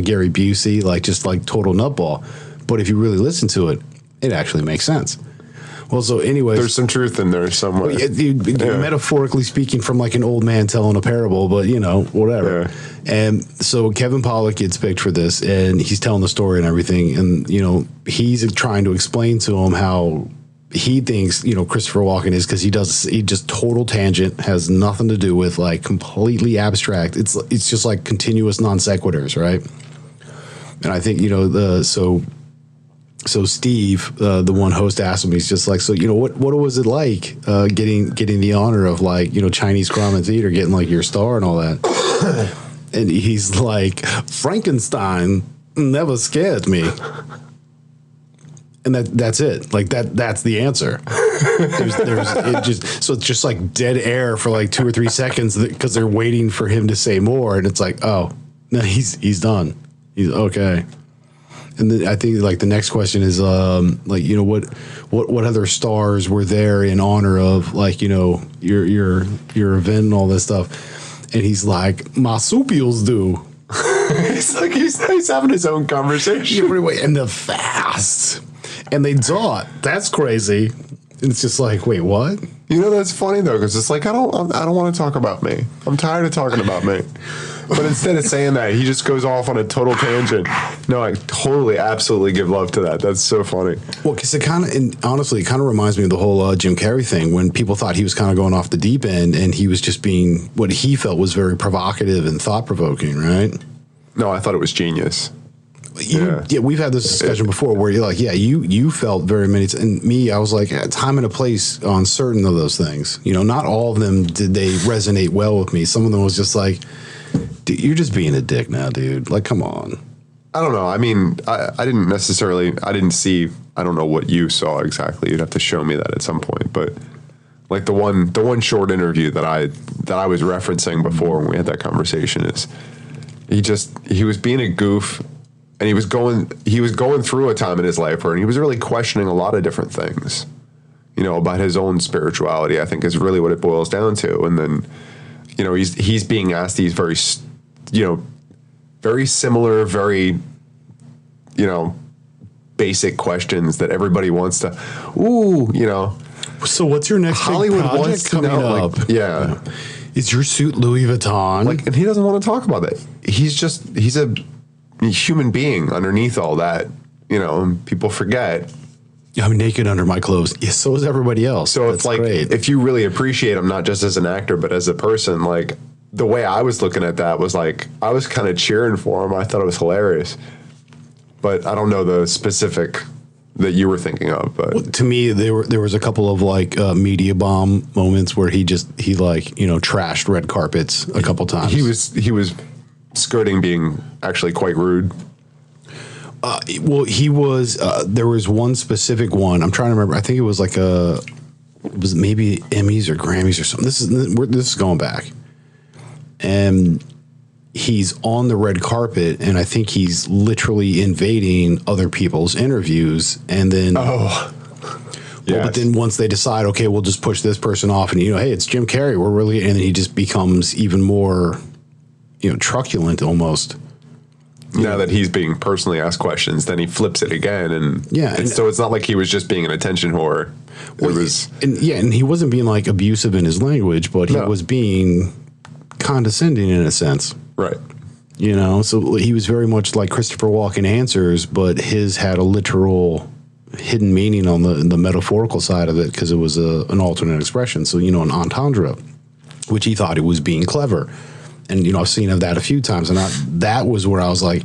A: Gary Busey, like just like total nutball. But if you really listen to it, it actually makes sense. Well, so anyways,
B: there's some truth in there somewhere.
A: Metaphorically speaking, from like an old man telling a parable, but whatever. Yeah. And so Kevin Pollak gets picked for this, and he's telling the story and everything, and he's trying to explain to him how he thinks Christopher Walken is, because he just total tangent, has nothing to do with like completely abstract. It's just like continuous non sequiturs, right? And I think so Steve, the one host, asked him, he's just like, so what was it like getting the honor of like Chinese Grauman Theater, getting like your star and all that? And he's like, Frankenstein never scared me. And that's it. Like that's the answer. So it's just like dead air for like 2 or 3 seconds because they're waiting for him to say more, and it's like, oh no, he's done. He's okay. And then I think like the next question is what other stars were there in honor of like your event and all this stuff, and he's like, marsupials do.
B: he's having his own conversation.
A: And the fast. And they dot. That's crazy. And it's just like, wait, what?
B: That's funny though, because it's like I don't want to talk about me. I'm tired of talking about me. But instead of saying that, he just goes off on a total tangent. No, I totally, absolutely give love to that. That's so funny.
A: Well, because honestly, it kind of reminds me of the whole Jim Carrey thing, when people thought he was kind of going off the deep end, and he was just being what he felt was very provocative and thought provoking, right?
B: No, I thought it was genius.
A: Yeah, we've had this discussion before where you're like, you felt very many, and me, I was like, time and a place on certain of those things. Not all of them did they resonate well with me. Some of them was just like, dude, you're just being a dick now, dude. Like, come on.
B: I don't know. I mean, I didn't see, I don't know what you saw exactly. You'd have to show me that at some point. But like the one short interview that I was referencing before when we had that conversation is he was being a goof. And he was going through a time in his life where he was really questioning a lot of different things, about his own spirituality, I think is really what it boils down to. And then, he's being asked these very, very similar, very, basic questions that everybody wants to,
A: So what's your next
B: Hollywood
A: big project
B: wants to
A: coming
B: know,
A: up?
B: Like, yeah.
A: Is your suit Louis Vuitton?
B: And he doesn't want to talk about it. He's a human being underneath all that, and people forget.
A: I'm naked under my clothes. Yeah, so is everybody else.
B: So it's like, great. If you really appreciate him, not just as an actor, but as a person, like the way I was looking at that was like, I was kind of cheering for him. I thought it was hilarious, but I don't know the specific that you were thinking of. But
A: well, to me, there was a couple of like media bomb moments where he trashed red carpets a couple times.
B: He was skirting being actually quite rude.
A: Well, he was. There was one specific one. I'm trying to remember. I think it was like it was maybe Emmys or Grammys or something. This is going back, and he's on the red carpet, and I think he's literally invading other people's interviews, and then but then once they decide, okay, we'll just push this person off, and hey, it's Jim Carrey. We're really, and then he just becomes even more, truculent almost.
B: Now that he's being personally asked questions, then he flips it again, and so it's not like he was just being an attention whore.
A: And he wasn't being like abusive in his language, but he was being condescending in a sense,
B: right?
A: So he was very much like Christopher Walken answers, but his had a literal hidden meaning on the metaphorical side of it because it was an alternate expression. So, an entendre, which he thought it was being clever. And, I've seen of that a few times. And that was where I was like,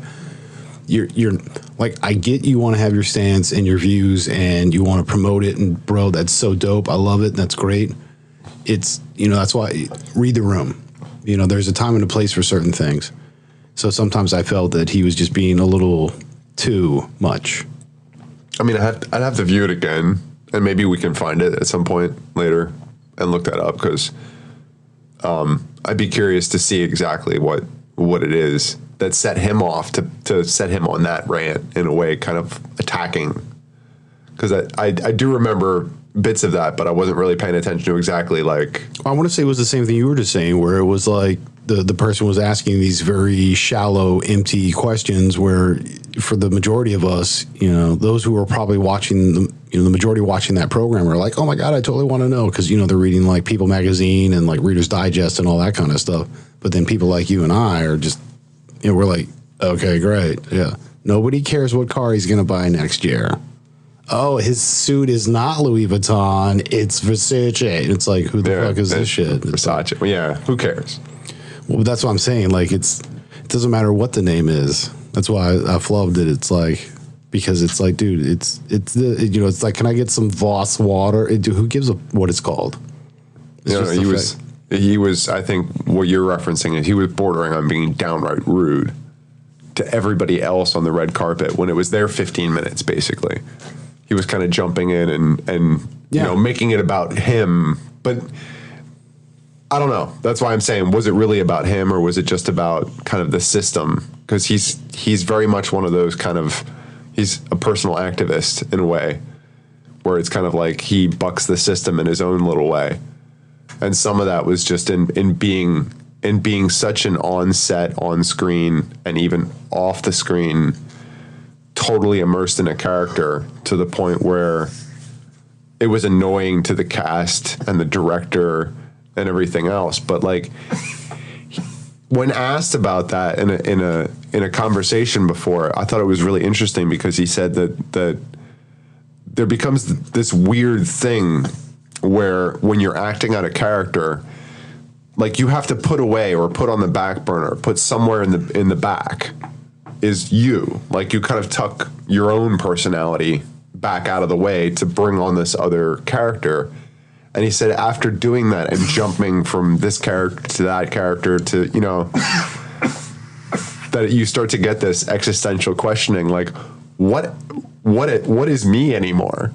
A: you're like, I get you want to have your stance and your views and you want to promote it. And bro, that's so dope. I love it. That's great. It's, that's why read the room. There's a time and a place for certain things. So sometimes I felt that he was just being a little too much.
B: I mean, I'd have to view it again, and maybe we can find it at some point later and look that up because I'd be curious to see exactly what it is that set him off to set him on that rant in a way, kind of attacking. Because I do remember bits of that, but I wasn't really paying attention to exactly like.
A: I want to say it was the same thing you were just saying, where it was like the person was asking these very shallow, empty questions where for the majority of us, those who are probably watching the majority watching that program are like, oh my God, I totally want to know. Because, they're reading like People Magazine and like Reader's Digest and all that kind of stuff. But then people like you and I are just, we're like, okay, great. Yeah. Nobody cares what car he's going to buy next year. Oh, his suit is not Louis Vuitton. It's Versace. It's like, who the fuck is this shit?
B: Versace. Well, yeah. Who cares?
A: Well, that's what I'm saying. Like, it doesn't matter what the name is. That's why I flubbed it. It's like, because it's like, dude, it's it's like, can I get some Voss water? Who gives a what it's called? It's
B: he was, I think what you're referencing is he was bordering on being downright rude to everybody else on the red carpet when it was their 15 minutes, basically. He was kind of jumping in and making it about him. But I don't know. That's why I'm saying, was it really about him or was it just about kind of the system? Because he's very much one of those kind of, he's a personal activist in a way where it's kind of like he bucks the system in his own little way. And some of that was just in being such an on-set, on-screen, and even off the screen, totally immersed in a character to the point where it was annoying to the cast and the director and everything else. But like, when asked about that in a conversation before, I thought it was really interesting because he said that there becomes this weird thing where when you're acting out a character, like you have to put away or put on the back burner, put somewhere in the back is you. Like you kind of tuck your own personality back out of the way to bring on this other character. And he said after doing that and jumping from this character to that character to, that you start to get this existential questioning, like what is me anymore?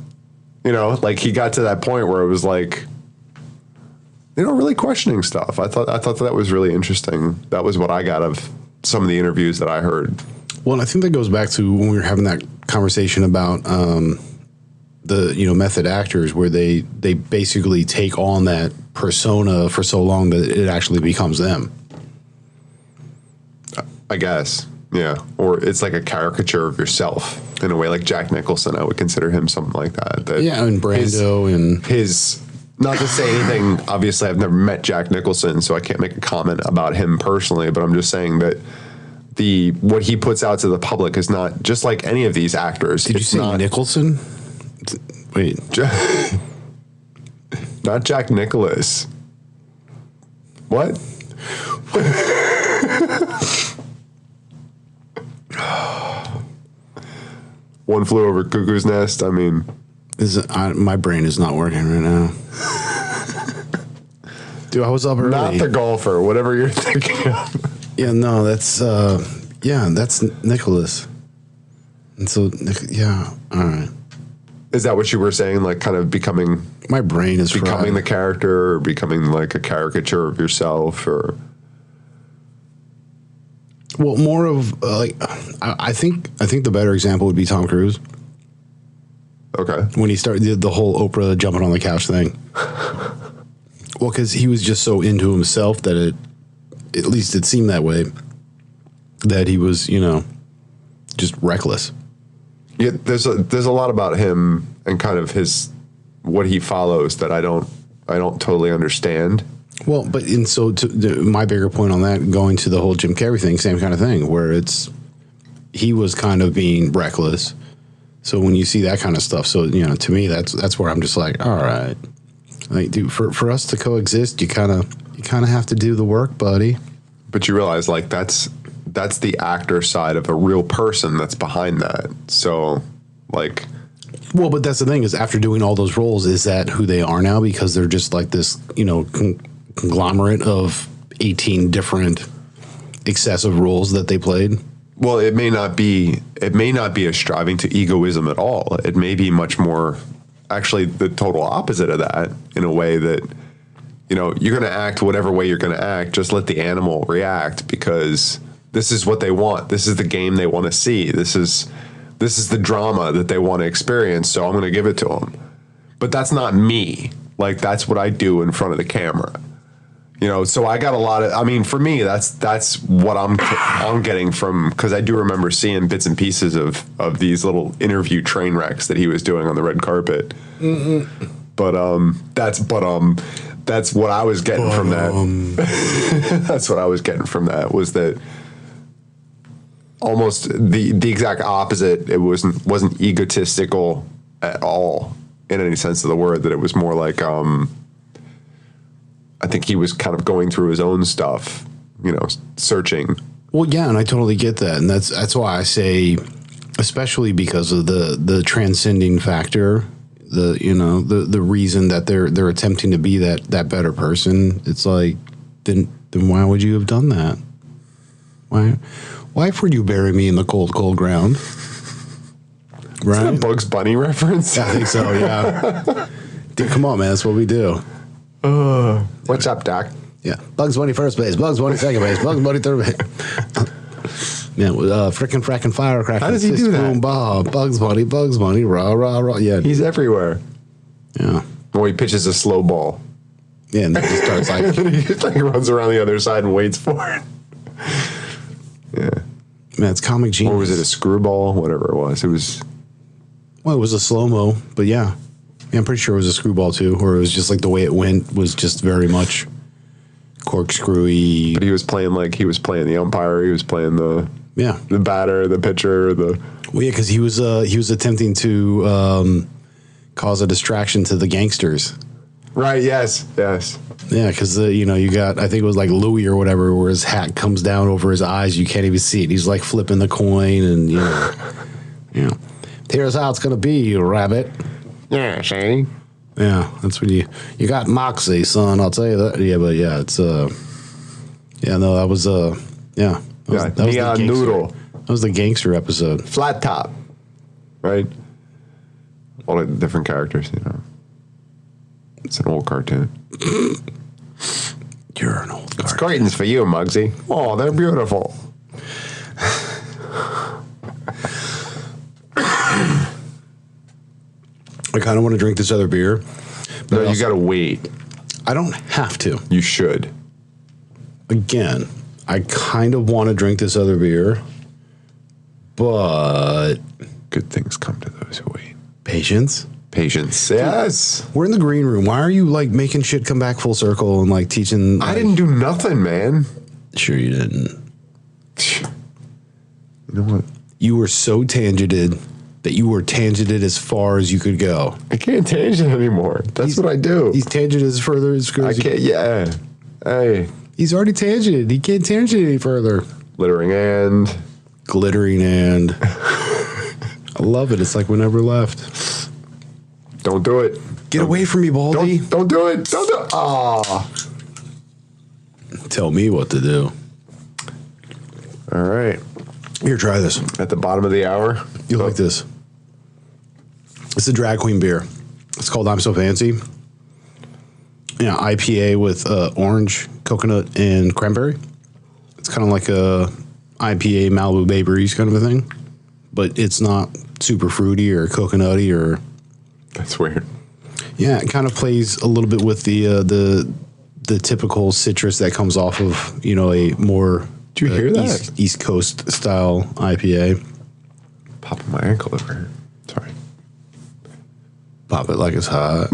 B: Like he got to that point where it was like, really questioning stuff. I thought that was really interesting. That was what I got of some of the interviews that I heard.
A: Well, I think that goes back to when we were having that conversation about the method actors, where they basically take on that persona for so long that it actually becomes them.
B: I guess, yeah. Or it's like a caricature of yourself in a way, like Jack Nicholson. I would consider him something like that.
A: And Brando and
B: his. Not to say anything, obviously I've never met Jack Nicholson, so I can't make a comment about him personally, but I'm just saying that what he puts out to the public is not just like any of these actors.
A: Did you say Nicholson? Wait.
B: Not Jack Nicholas. What? One Flew Over Cuckoo's Nest, I mean...
A: my brain is not working right now. Dude, I was up early.
B: Not the golfer, whatever you're thinking of.
A: Yeah, no, that's Nicholas. And so, all right.
B: Is that what you were saying? Like kind of becoming...
A: My brain is
B: becoming
A: fried.
B: the character or becoming like a caricature of yourself or...
A: Well, more of I think the better example would be Tom Cruise.
B: Okay.
A: When he did the whole Oprah jumping on the couch thing. Well, because he was just so into himself that at least it seemed that way, that he was, just reckless.
B: Yeah, there's a lot about him and kind of what he follows that I don't totally understand.
A: Well, but my bigger point on that, going to the whole Jim Carrey thing, same kind of thing, where he was kind of being reckless. So when you see that kind of stuff, so to me that's where I'm just like, all right, like, dude, for us to coexist, you kind of have to do the work, buddy.
B: But you realize, like, that's the actor side of a real person that's behind that. So, like,
A: well, but that's the thing is, after doing all those roles, is that who they are now? Because they're just like this, conglomerate of 18 different excessive roles that they played.
B: well, it may not be a striving to egoism at all. It may be much more, actually, the total opposite of that, in a way that, you're going to act whatever way you're going to act. Just let the animal react, because this is what they want. This is the game they want to see. This is the drama that they want to experience. So I'm going to give it to them. But that's not me. Like, that's what I do in front of the camera. So I got a lot of. I mean, for me, that's what I'm getting from, because I do remember seeing bits and pieces of these little interview train wrecks that he was doing on the red carpet. Mm-hmm. That's what I was getting from that. That's what I was getting from that, was that almost the exact opposite. It wasn't egotistical at all in any sense of the word. That it was more like, I think he was kind of going through his own stuff, searching. Well,
A: yeah, and I totally get that, and that's why I say, especially because of the transcending factor, the reason that they're attempting to be that better person. It's like, then why would you have done that? Why would you bury me in the cold ground? Right?
B: Is that a Bugs Bunny reference?
A: I think so. Yeah. Dude, come on, man. That's what we do.
B: What's up, Doc?
A: Yeah. Bugs Bunny first base, Bugs Bunny second base, Bugs Bunny third base. Yeah, frickin' firecracker.
B: How does he do that?
A: Boom, Bob, Bugs Bunny, rah, rah, rah. Yeah.
B: He's everywhere.
A: Yeah.
B: Or he pitches a slow ball.
A: Yeah, and then he starts like...
B: he just runs around the other side and waits for it. Yeah.
A: Man, it's comic genius.
B: Or was it a screwball? Whatever it was. It was...
A: Well, it was a slow-mo, but yeah. I'm pretty sure it was a screwball too, or it was just like the way it went was just very much corkscrewy.
B: But he was playing the umpire. He was playing the batter, the pitcher, the.
A: Well, yeah, because he was attempting to cause a distraction to the gangsters.
B: Right. Yes.
A: Yeah, because you got, I think it was like Louis or whatever, where his hat comes down over his eyes, you can't even see it. He's like flipping the coin, and here's how it's gonna be, you rabbit.
B: Yeah, see?
A: Yeah, that's when you got moxie, son. I'll tell you that. Yeah, but yeah, it's that was That was
B: Neon Noodle.
A: That was the gangster episode.
B: Flat Top, right? All the different characters, It's an old cartoon.
A: You're an old cartoon.
B: It's greetings for you, Muggsy. Oh, they're beautiful.
A: I kind of want to drink this other beer.
B: No, you got to wait.
A: I don't have to.
B: You should.
A: Again, I kind of want to drink this other beer, but...
B: Good things come to those who wait.
A: Patience.
B: Yes.
A: We're in the green room. Why are you like making shit come back full circle and like teaching?
B: I didn't do nothing, man.
A: Sure you didn't.
B: You know what?
A: You were so tangented that you were tangented as far as you could go.
B: I can't tangent anymore. That's what I do.
A: He's tangented as further as
B: I can't. Yeah. Hey.
A: He's already tangented. He can't tangent any further.
B: Glittering and.
A: I love it. It's like we never left.
B: Don't do it.
A: Get away from me, Baldy.
B: Don't do it. Don't do it. Ah.
A: Tell me what to do.
B: All right.
A: Here, try this.
B: At the bottom of the hour.
A: You like this? It's a drag queen beer. It's called I'm So Fancy. IPA with orange, coconut, and cranberry. It's kind of like a IPA Malibu Bay Breeze kind of a thing, but it's not super fruity or coconutty or.
B: That's weird.
A: Yeah, it kind of plays a little bit with the typical citrus that comes off of a more.
B: Did you hear that?
A: East Coast style IPA.
B: Popping my ankle over here. Sorry.
A: Pop it like it's hot.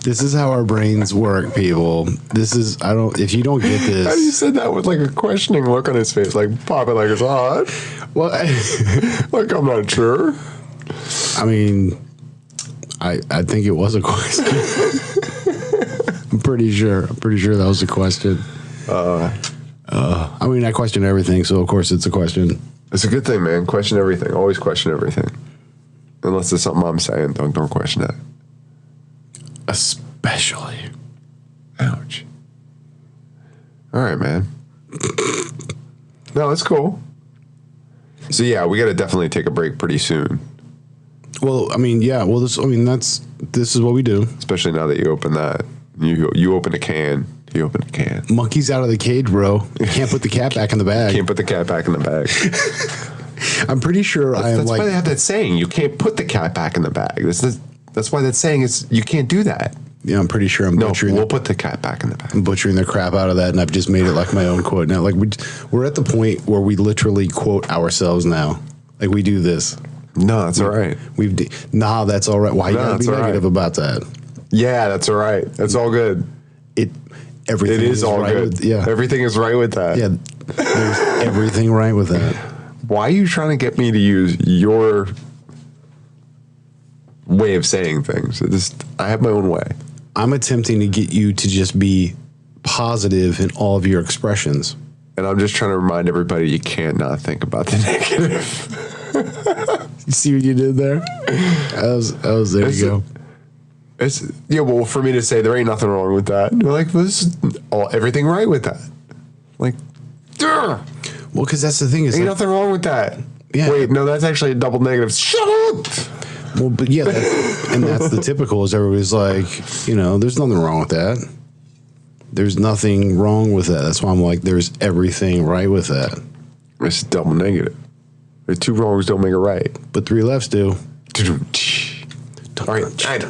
A: This is how our brains work, people. If you don't get this.
B: How you said that with like a questioning look on his face, like pop it like it's hot.
A: Well,
B: Like, I'm not sure.
A: I mean, I think it was a question. I'm pretty sure that was a question. I mean, I question everything, so of course it's a question.
B: It's a good thing, man. Question everything. Always question everything. Unless it's something I'm saying, don't question that.
A: Especially.
B: Ouch. All right, man. No, it's cool. So yeah, we got to definitely take a break pretty soon.
A: Well, I mean, yeah. Well, this is what we do.
B: Especially now that you open that. You open a can. You open a can.
A: Monkey's out of the cage, bro. You can't put the cat back in the bag.
B: Can't put the cat back in the bag.
A: I'm pretty sure
B: That's why they have that saying. You can't put the cat back in the bag. That's why that saying is you can't do that.
A: Yeah, I'm pretty sure I'm butchering.
B: We'll put the cat back in the bag.
A: I'm butchering the crap out of that, and I've just made it like my own quote now. Like we're at the point where we literally quote ourselves now. Like we do this.
B: No, that's all right.
A: That's all right. Why you gotta be negative about that?
B: Yeah, that's all right. That's all good.
A: Everything is all
B: right
A: good. Yeah,
B: everything is right with that.
A: Yeah, there's everything right with that.
B: Why are you trying to get me to use your way of saying things? I have my own way.
A: I'm attempting to get you to just be positive in all of your expressions.
B: And I'm just trying to remind everybody you can't not think about the negative.
A: You see what you did there? There you go.
B: Well, for me to say there ain't nothing wrong with that. You're like, this is everything right with that. Like,
A: well, because that's the thing is
B: ain't nothing wrong with that.
A: Yeah.
B: Wait, no, that's actually a double negative. Shut up.
A: Well, but yeah, that's the typical is everybody's like, there's nothing wrong with that. There's nothing wrong with that. That's why I'm like, there's everything right with that.
B: It's double negative. The two wrongs don't make it right.
A: But three lefts do.
B: All right,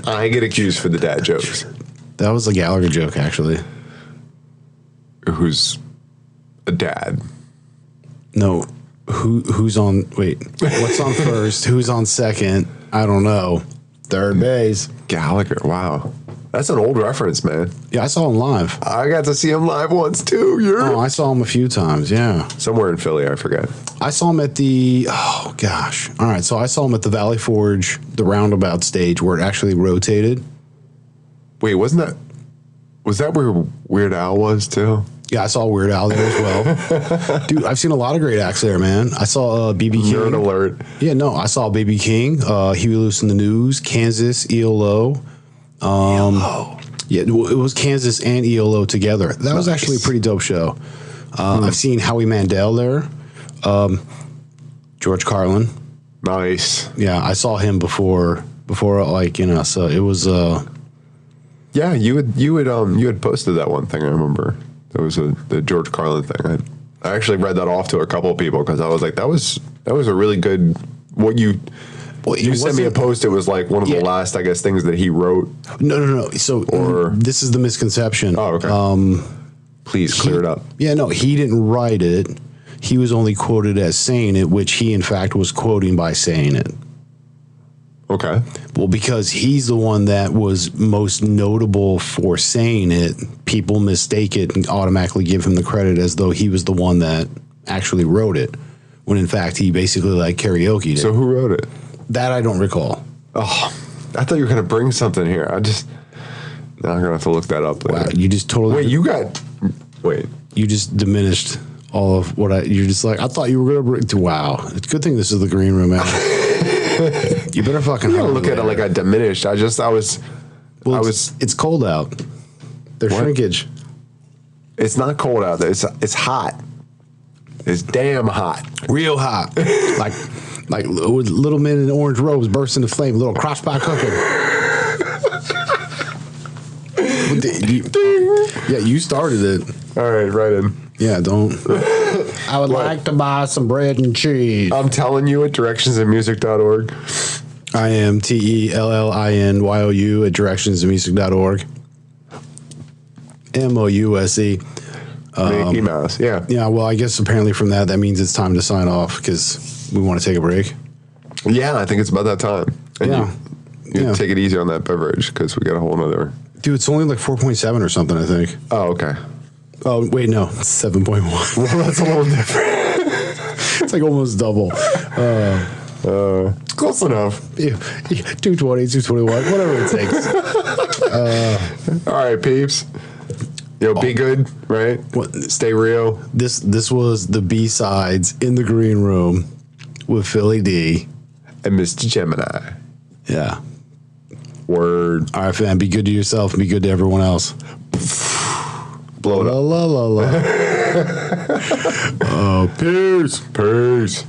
B: I get accused for the dad jokes.
A: That was a Gallagher joke, actually.
B: Who's a dad?
A: No, who's on? Wait, what's on first? Who's on second? I don't know. Third base.
B: Gallagher. Wow, that's an old reference, man.
A: Yeah, I saw him live.
B: I got to see him live once too.
A: Oh, I saw him a few times. Yeah,
B: somewhere in Philly, I forget.
A: I saw him at the. Oh gosh. All right, so I saw him at the Valley Forge, the roundabout stage where it actually rotated.
B: Wait, was that where Weird Al was too?
A: Yeah, I saw Weird Al there as well. Dude, I've seen a lot of great acts there, man. I saw BB King.
B: Nerd alert.
A: Yeah, no, I saw BB King, Huey Lewis in the News, Kansas, ELO.
B: ELO.
A: Yeah, it was Kansas and ELO together. That was actually a pretty dope show. I've seen Howie Mandel there. George Carlin.
B: Nice.
A: Yeah, I saw him before so it was
B: yeah, you had posted that one thing, I remember. That was the George Carlin thing. I actually read that off to a couple of people because I was like, that was a really good you sent me a post. It was like one of the last, I guess, things that he wrote.
A: No. So this is the misconception.
B: Oh, okay. Please clear it up.
A: Yeah, no, he didn't write it. He was only quoted as saying it, which he in fact was quoting by saying it.
B: Okay.
A: Well, because he's the one that was most notable for saying it, people mistake it and automatically give him the credit as though he was the one that actually wrote it, when in fact he basically like karaoke'd it.
B: So who wrote it?
A: That I don't recall.
B: Oh, I thought you were going to bring something here. Now I'm going to have to look that up later.
A: Wow, you just totally...
B: Wait.
A: You just diminished all of what you're just like, I thought you were going to bring... Wow. It's a good thing this is the green room, man. You better fucking...
B: You don't look at it like I diminished.
A: It's cold out. There's shrinkage.
B: It's not cold out there. It's hot. It's damn hot.
A: Real hot. like little men in orange robes burst into flame. Little crossbar cooking. Yeah, you started it.
B: All right, right in.
A: Yeah, don't. I would like to buy some bread and cheese.
B: I'm telling you at directionsandmusic.org.
A: I am TELLINYOU at directionsandmusic.org. MOUSE.
B: Mickey Mouse, yeah.
A: Yeah, well, I guess apparently from that means it's time to sign off because we want to take a break.
B: Yeah, I think it's about that time. And you take it easy on that beverage because we got a whole nother...
A: Dude, it's only like 4.7 or something, I think.
B: Oh, okay.
A: Oh, wait, no. It's 7.1.
B: Well, that's a little different.
A: It's like almost double.
B: Close enough.
A: 220, 221, whatever it takes.
B: All right, peeps. Be good, right? Stay real.
A: This was the B-sides in the green room with Philly D
B: and Mr. Gemini.
A: Yeah.
B: Word.
A: All right, fam. Be good to yourself and be good to everyone else.
B: Blow it up.
A: La la la la.
B: Peace. Peace.